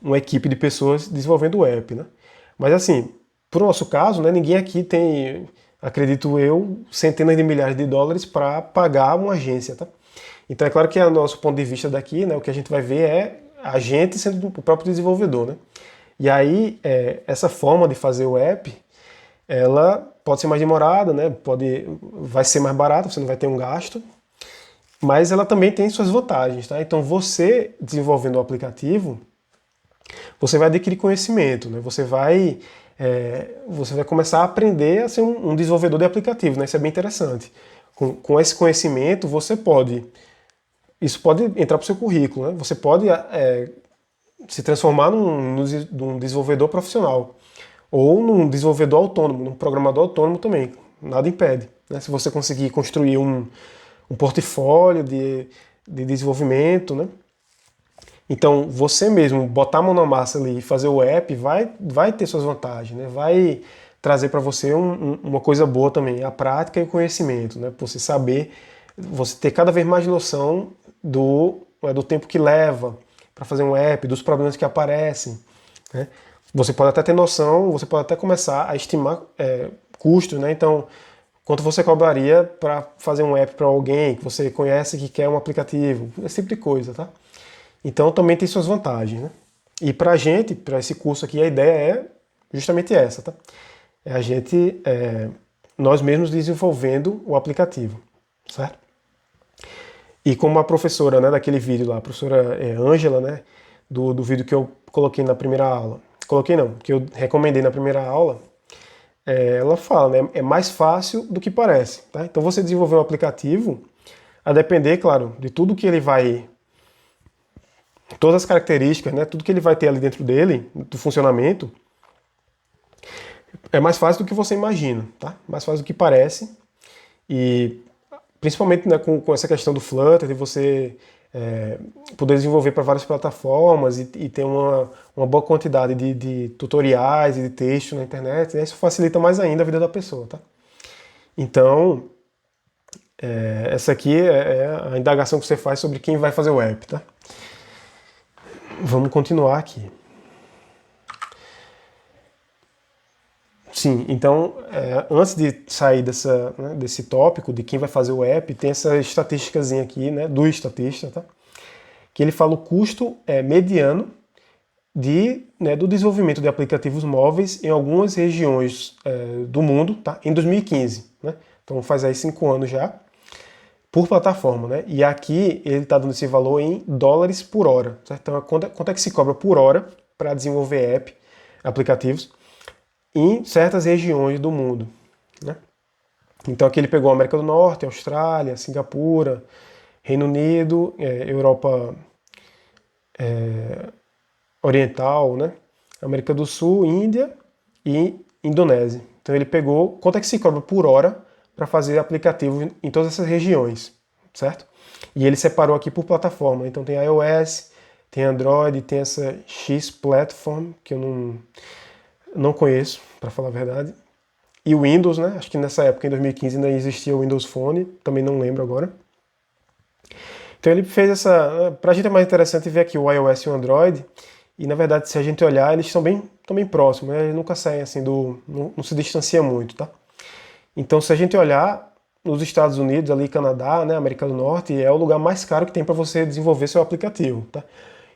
uma equipe de pessoas desenvolvendo o app, né? Mas assim, pro nosso caso, né, ninguém aqui tem, acredito eu, centenas de milhares de dólares para pagar uma agência, tá? Então é claro que o nosso ponto de vista daqui, né, o que a gente vai ver é a gente sendo o próprio desenvolvedor, né? E aí essa forma de fazer o app, ela pode ser mais demorada, né? Vai ser mais barata, você não vai ter um gasto, mas ela também tem suas vantagens, tá? Então você desenvolvendo o aplicativo, você vai adquirir conhecimento, né? Você vai começar a aprender a ser um desenvolvedor de aplicativo, né? Isso é bem interessante. Com esse conhecimento, isso pode entrar para o seu currículo, né? Você pode se transformar num desenvolvedor profissional ou num desenvolvedor autônomo, num programador autônomo também. Nada impede, né? Se você conseguir construir um portfólio de desenvolvimento, né? Então, você mesmo botar a mão na massa ali e fazer o app vai ter suas vantagens, né? Vai trazer para você uma coisa boa também, a prática e o conhecimento, né? Você saber, você ter cada vez mais noção do tempo que leva para fazer um app, dos problemas que aparecem, né? Você pode até ter noção, você pode até começar a estimar custos, né? Então, quanto você cobraria para fazer um app para alguém que você conhece que quer um aplicativo, esse tipo de coisa, tá? Então também tem suas vantagens, né? E para a gente, para esse curso aqui, a ideia é justamente essa, tá? É a gente, nós mesmos desenvolvendo o aplicativo, certo? E como a professora, né, daquele vídeo lá, a professora Ângela, né, do vídeo que eu coloquei na primeira aula, coloquei não, que eu recomendei na primeira aula, ela fala, né, é mais fácil do que parece. Tá? Então você desenvolver um aplicativo, a depender, claro, de tudo que ele vai, todas as características, né, tudo que ele vai ter ali dentro dele, do funcionamento, é mais fácil do que você imagina, tá? Mais fácil do que parece. E principalmente, né, com essa questão do Flutter, de você poder desenvolver para várias plataformas e ter uma boa quantidade de tutoriais e de texto na internet, né, isso facilita mais ainda a vida da pessoa, tá? Então, essa aqui é a indagação que você faz sobre quem vai fazer o app, tá? Vamos continuar aqui. Sim, então, antes de sair desse tópico de quem vai fazer o app, tem essa estatísticazinha aqui, né, do estatista, tá? Que ele fala o custo mediano do desenvolvimento de aplicativos móveis em algumas regiões do mundo, tá? Em 2015, né? Então faz aí 5 anos já, por plataforma, né? E aqui ele está dando esse valor em dólares por hora, certo? Então quanto é que se cobra por hora para desenvolver aplicativos em certas regiões do mundo, né? Então aqui ele pegou a América do Norte, Austrália, Singapura, Reino Unido, Europa Oriental, né? América do Sul, Índia e Indonésia. Então ele pegou quanto é que se cobra por hora para fazer aplicativo em todas essas regiões, certo? E ele separou aqui por plataforma. Então tem iOS, tem Android, tem essa X Platform, que eu não conheço, para falar a verdade. E o Windows, né? Acho que nessa época, em 2015, ainda existia o Windows Phone, também não lembro agora. Então ele fez essa... Pra gente é mais interessante ver aqui o iOS e o Android, e na verdade, se a gente olhar, eles estão bem próximos, né? Eles nunca saem assim não se distancia muito, tá? Então se a gente olhar nos Estados Unidos, ali Canadá, né, América do Norte, é o lugar mais caro que tem para você desenvolver seu aplicativo, tá?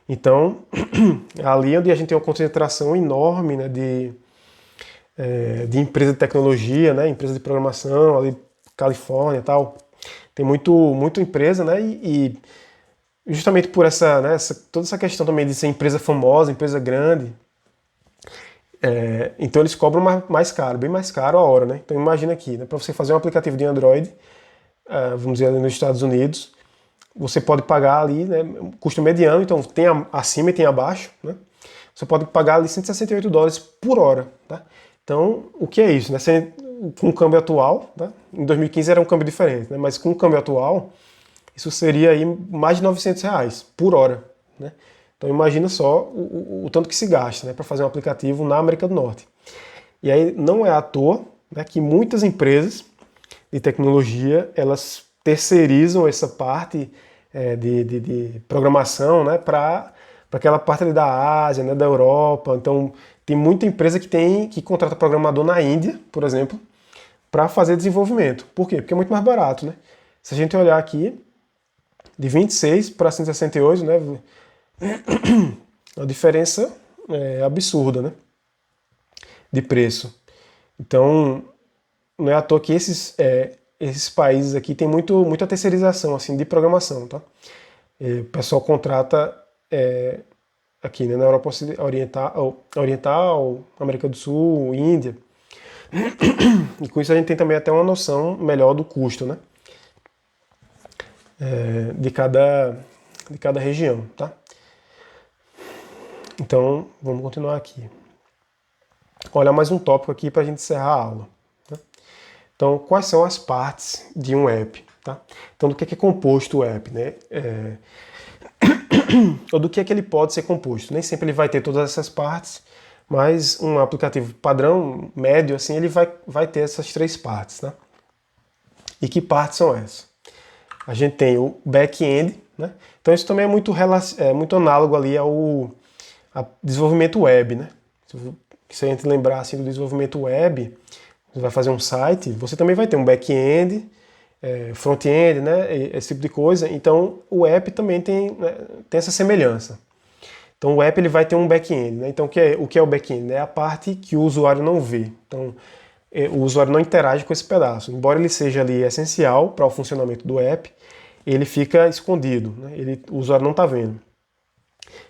Então, ali onde a gente tem uma concentração enorme, né, de empresa de tecnologia, né, empresa de programação, ali Califórnia e tal, tem muito empresa, né, e justamente por toda essa questão também de ser empresa famosa, empresa grande, então eles cobram mais caro, bem mais caro a hora, né? Então imagina aqui, né, para você fazer um aplicativo de Android, vamos dizer ali nos Estados Unidos, você pode pagar ali, né, custo mediano, então tem acima e tem abaixo, né? Você pode pagar ali $168 por hora, tá? Então, o que é isso, né? Com o câmbio atual, tá? Em 2015 era um câmbio diferente, né? Mas com o câmbio atual, isso seria aí mais de R$ 900 por hora, né? Então imagina só o tanto que se gasta, né, para fazer um aplicativo na América do Norte. E aí não é à toa, né, que muitas empresas de tecnologia elas terceirizam essa parte de programação, né, para aquela parte ali da Ásia, né, da Europa. Então tem muita empresa que contrata programador na Índia, por exemplo, para fazer desenvolvimento. Por quê? Porque é muito mais barato, né? Se a gente olhar aqui, de 26 para 168, né, a diferença é absurda, né, de preço. Então, não é à toa que esses países aqui tem muita terceirização assim, de programação, tá? O pessoal contrata aqui, né, na Europa Oriental, América do Sul, Índia. E com isso a gente tem também até uma noção melhor do custo, né, de cada região, tá? Então, vamos continuar aqui. Olha mais um tópico aqui para a gente encerrar a aula. Tá? Então, quais são as partes de um app? Tá? Então, do que é composto o app? Né? Ou do que é que ele pode ser composto? Nem sempre ele vai ter todas essas partes, mas um aplicativo padrão, médio, assim, ele vai ter essas 3 partes. Tá? E que partes são essas? A gente tem o back-end, né? Então isso também é muito análogo ali ao desenvolvimento web, né? Se a gente lembrar assim, do desenvolvimento web, você vai fazer um site, você também vai ter um back-end, front-end, né? Esse tipo de coisa. Então o app também tem essa semelhança. Então o app ele vai ter um back-end, né? Então o que é o back-end? É a parte que o usuário não vê. Então o usuário não interage com esse pedaço. Embora ele seja ali essencial para o funcionamento do app, ele fica escondido, né? O usuário não está vendo.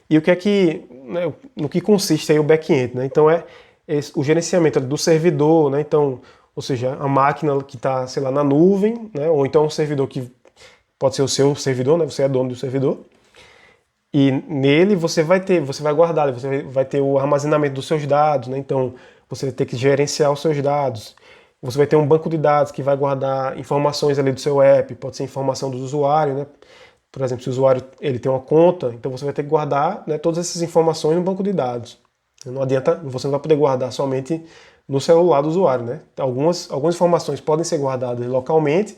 E o que é no que consiste aí o back-end, né? Então o gerenciamento do servidor, né? Então, ou seja, a máquina que está, sei lá, na nuvem, né? Ou então um servidor que pode ser o seu servidor, né? Você é dono do servidor. E nele você vai guardar, você vai ter o armazenamento dos seus dados, né? Então, você vai ter que gerenciar os seus dados. Você vai ter um banco de dados que vai guardar informações ali do seu app, pode ser informação do usuário, né? Por exemplo, se o usuário ele tem uma conta, então você vai ter que guardar, né, todas essas informações no banco de dados. Não adianta, você não vai poder guardar somente no celular do usuário, né? Algumas informações podem ser guardadas localmente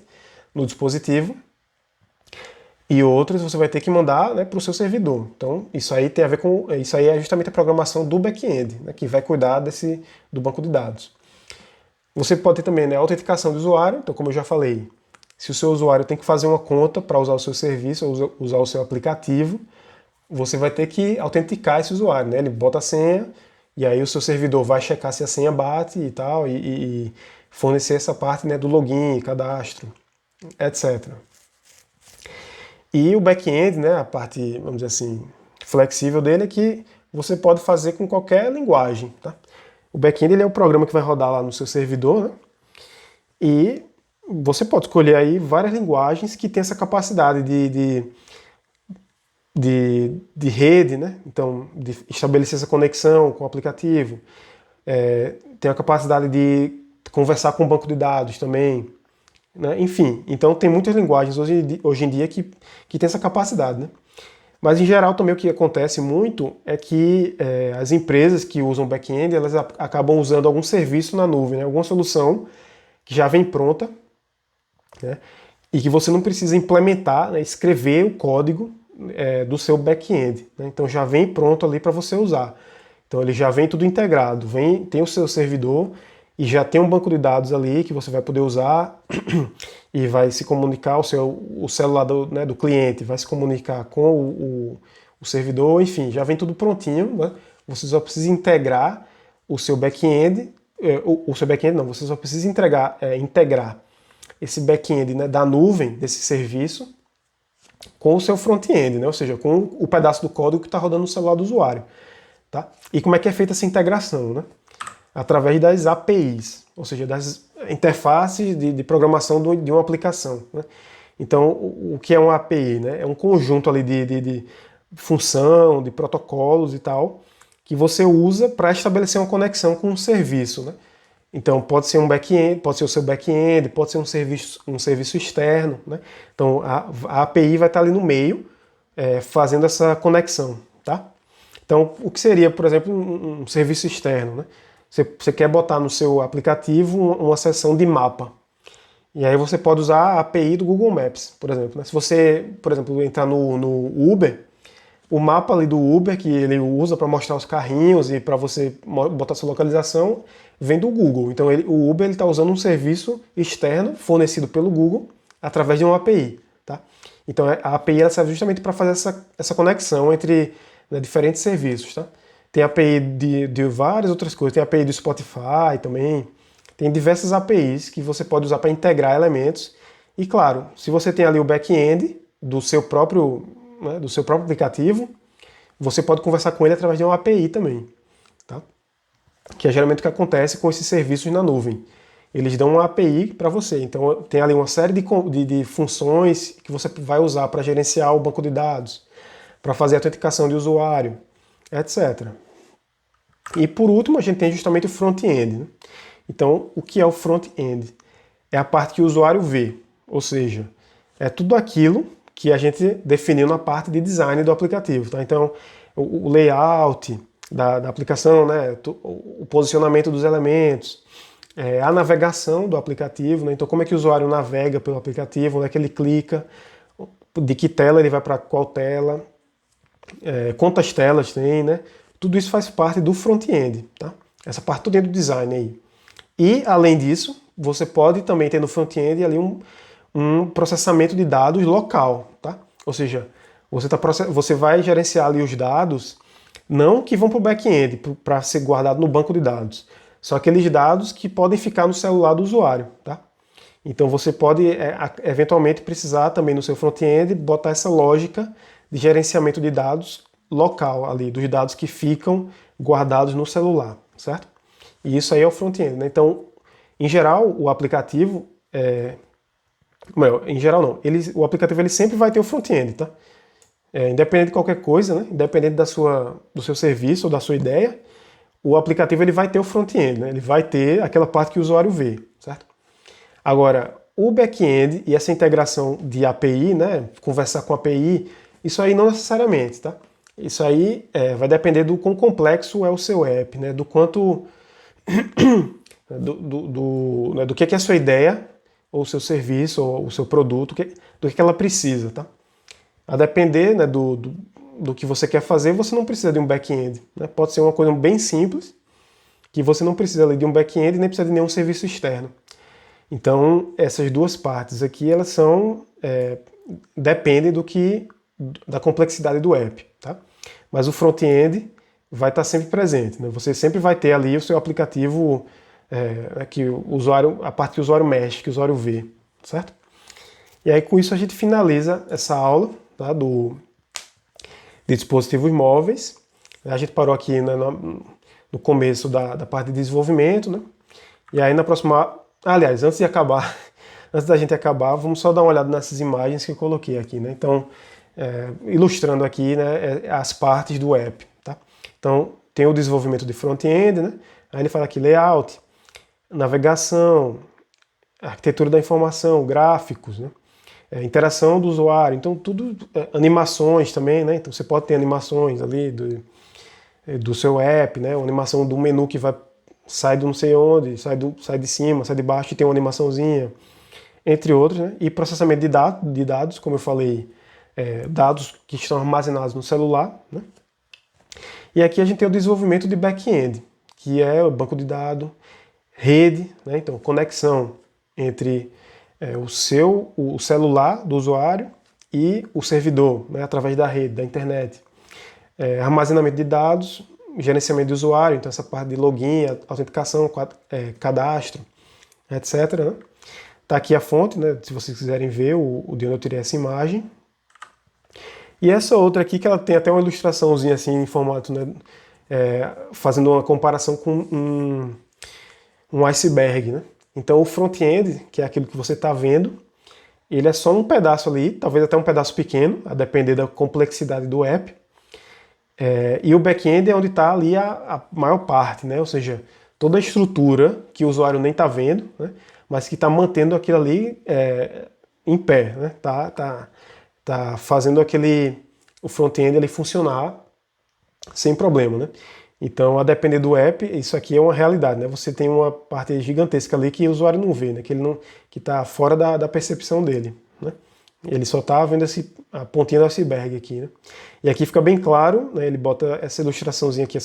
no dispositivo e outras você vai ter que mandar, né, para o seu servidor. Então isso aí tem a ver com, isso aí é justamente a programação do back-end, né, que vai cuidar do banco de dados. Você pode ter também, né, a autenticação do usuário. Então, como eu já falei, se o seu usuário tem que fazer uma conta para usar o seu serviço ou usar o seu aplicativo, você vai ter que autenticar esse usuário, né? Ele bota a senha e aí o seu servidor vai checar se a senha bate e tal, e fornecer essa parte, né, do login, cadastro, etc. E o back-end, né, a parte, vamos dizer assim, flexível dele é que você pode fazer com qualquer linguagem, tá? O back-end ele é o programa que vai rodar lá no seu servidor, né? E você pode escolher aí várias linguagens que têm essa capacidade de rede, né? Então, de estabelecer essa conexão com o aplicativo. Tem a capacidade de conversar com o banco de dados também, né? Enfim, então tem muitas linguagens hoje em dia que tem essa capacidade, né? Mas em geral também o que acontece muito é que as empresas que usam back-end, elas acabam usando algum serviço na nuvem, né? Alguma solução que já vem pronta, né? E que você não precisa implementar, né, escrever o código do seu back-end, né? Então já vem pronto ali para você usar. Então ele já vem tudo integrado, tem o seu servidor e já tem um banco de dados ali que você vai poder usar e vai se comunicar, o celular né, do cliente vai se comunicar com o servidor, enfim, já vem tudo prontinho, né? Você só precisa integrar o seu back-end, o seu back-end não, você só precisa integrar esse back-end, né, da nuvem, desse serviço, com o seu front-end, né? Ou seja, com o pedaço do código que está rodando no celular do usuário. Tá? E como é que é feita essa integração? Né? Através das APIs, ou seja, das interfaces de programação de uma aplicação. Né? Então, o que é uma API? Né? É um conjunto ali de função, de protocolos e tal, que você usa para estabelecer uma conexão com um serviço. Né? Então, pode ser um back-end, pode ser o seu back-end, pode ser um serviço externo. Né? Então, a API vai estar ali no meio, fazendo essa conexão. Tá? Então, o que seria, por exemplo, um serviço externo? Né? Você quer botar no seu aplicativo uma seção de mapa. E aí você pode usar a API do Google Maps, por exemplo. Né? Se você, por exemplo, entrar no Uber, o mapa ali do Uber, que ele usa para mostrar os carrinhos e para você botar sua localização, vem do Google. Então o Uber está usando um serviço externo fornecido pelo Google através de uma API. Tá? Então a API ela serve justamente para fazer essa conexão entre, né, diferentes serviços. Tá? Tem API de várias outras coisas, tem API do Spotify também, tem diversas APIs que você pode usar para integrar elementos. E claro, se você tem ali o back-end do seu próprio aplicativo, você pode conversar com ele através de uma API também. Tá? Que é geralmente o que acontece com esses serviços na nuvem. Eles dão uma API para você. Então tem ali uma série de funções que você vai usar para gerenciar o banco de dados, para fazer a autenticação de usuário, etc. E por último, a gente tem justamente o front-end. Né? Então, o que é o front-end? É a parte que o usuário vê, ou seja, é tudo aquilo que a gente definiu na parte de design do aplicativo. Tá? Então, o layout da aplicação, né? O posicionamento dos elementos, a navegação do aplicativo, né? Então como é que o usuário navega pelo aplicativo, onde é que ele clica, de que tela ele vai para qual tela, quantas telas tem, né? Tudo isso faz parte do front-end, tá? Essa parte toda do design aí. E, além disso, você pode também ter no front-end ali um processamento de dados local, tá? Ou seja, você vai gerenciar ali os dados, não que vão para o back-end, para ser guardado no banco de dados. São aqueles dados que podem ficar no celular do usuário, tá? Então você pode, eventualmente, precisar também no seu front-end botar essa lógica de gerenciamento de dados local ali, dos dados que ficam guardados no celular, certo? E isso aí é o front-end, né? Então, em geral, o aplicativo em geral não. O aplicativo ele sempre vai ter o front-end, tá? Independente de qualquer coisa, né? Independente do seu serviço ou da sua ideia, o aplicativo ele vai ter o front-end, né? Ele vai ter aquela parte que o usuário vê, certo? Agora, o back-end e essa integração de API, né? Conversar com API, isso aí não necessariamente, tá? Isso aí vai depender do quão complexo é o seu app, né? Do quanto do que é a sua ideia, ou o seu serviço, ou o seu produto, do que ela precisa, tá? A depender, né, do que você quer fazer, você não precisa de um back-end, né? Pode ser uma coisa bem simples, que você não precisa ali de um back-end nem precisa de nenhum serviço externo. Então, essas duas partes aqui, elas dependem da complexidade do app, tá? Mas o front-end vai estar sempre presente, né? Você sempre vai ter ali o seu aplicativo que o usuário, a parte que o usuário mexe, que o usuário vê, certo? E aí com isso a gente finaliza essa aula, tá, de dispositivos móveis. A gente parou aqui, né, no começo da parte de desenvolvimento, né? E aí na próxima, aliás, antes de acabar, antes da gente acabar, vamos só dar uma olhada nessas imagens que eu coloquei aqui, né? Então, ilustrando aqui, né, as partes do app, tá? Então, tem o desenvolvimento de front-end, né? Aí ele fala aqui layout, navegação, arquitetura da informação, gráficos, né? Interação do usuário, então tudo, animações também, né? Então você pode ter animações ali do seu app, né? Uma animação do menu que sai do não sei onde, sai de cima, sai de baixo e tem uma animaçãozinha, entre outros, né? E processamento de dados, como eu falei, dados que estão armazenados no celular, né? E aqui a gente tem o desenvolvimento de back-end, que é o banco de dados, rede, né? Então conexão entre o celular do usuário e o servidor, né? Através da rede, da internet. Armazenamento de dados, gerenciamento de usuário, então essa parte de login, autenticação, cadastro, etc. Né? Tá aqui a fonte, né? Se vocês quiserem ver de onde eu tirei essa imagem. E essa outra aqui, que ela tem até uma ilustraçãozinha assim em formato, né? Fazendo uma comparação com um iceberg, né? Então o front-end, que é aquilo que você está vendo, ele é só um pedaço ali, talvez até um pedaço pequeno, a depender da complexidade do app. E o back-end é onde está ali a maior parte, né? Ou seja, toda a estrutura que o usuário nem está vendo, né? Mas que está mantendo aquilo ali em pé, né? Tá fazendo o front-end ali funcionar sem problema, né? Então, a depender do app, isso aqui é uma realidade, né? Você tem uma parte gigantesca ali que o usuário não vê, né? Que está fora da percepção dele, né? Ele só está vendo a pontinha do iceberg aqui, né? E aqui fica bem claro, né? Ele bota essa ilustraçãozinha aqui,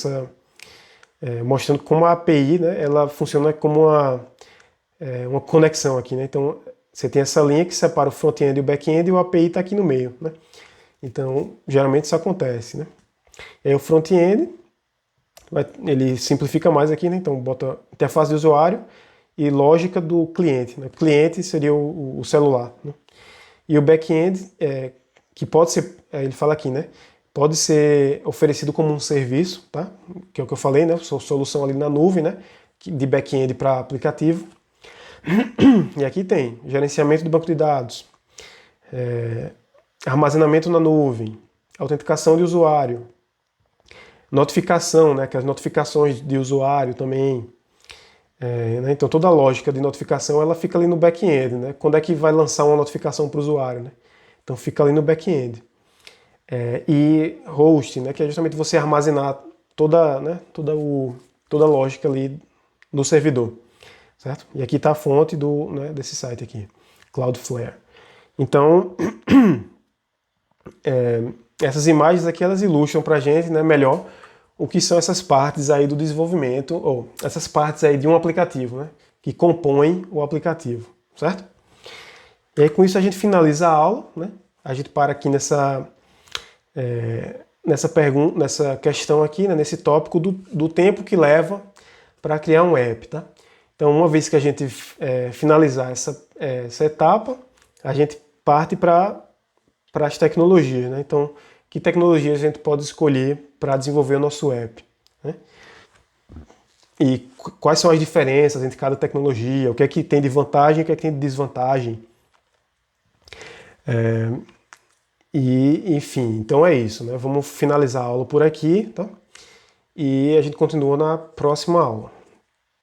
mostrando como a API, né? Ela funciona como uma conexão aqui, né? Então, você tem essa linha que separa o front-end e o back-end e o API está aqui no meio, né? Então, geralmente isso acontece, né? E aí o front-end, ele simplifica mais aqui, né? Então bota interface de usuário e lógica do cliente, né? O cliente seria o celular, né? E o back-end, que pode ser, ele fala aqui, né? Pode ser oferecido como um serviço, tá? Que é o que eu falei, né? Solução ali na nuvem, né? De back-end para aplicativo. E aqui tem gerenciamento do banco de dados, armazenamento na nuvem, autenticação de usuário, notificação, né, que as notificações de usuário também, né, então toda a lógica de notificação ela fica ali no back-end, né, quando é que vai lançar uma notificação para o usuário, né, então fica ali no back-end. E host, né, que é justamente você armazenar toda a lógica ali no servidor, certo? E aqui está a fonte desse site aqui, Cloudflare. Então, essas imagens aqui elas ilustram para a gente, né, melhor o que são essas partes aí do desenvolvimento, ou essas partes aí de um aplicativo, né, que compõem o aplicativo, certo? E aí com isso a gente finaliza a aula, né? A gente para aqui nessa pergunta, nessa questão aqui, né, nesse tópico do tempo que leva para criar um app, tá? Então uma vez que a gente finalizar essa etapa, a gente parte para as tecnologias, né? Então, que tecnologias a gente pode escolher para desenvolver o nosso app, né? e quais são as diferenças entre cada tecnologia, o que é que tem de vantagem e o que é que tem de desvantagem. E, enfim, então é isso, né? Vamos finalizar a aula por aqui, tá? E a gente continua na próxima aula.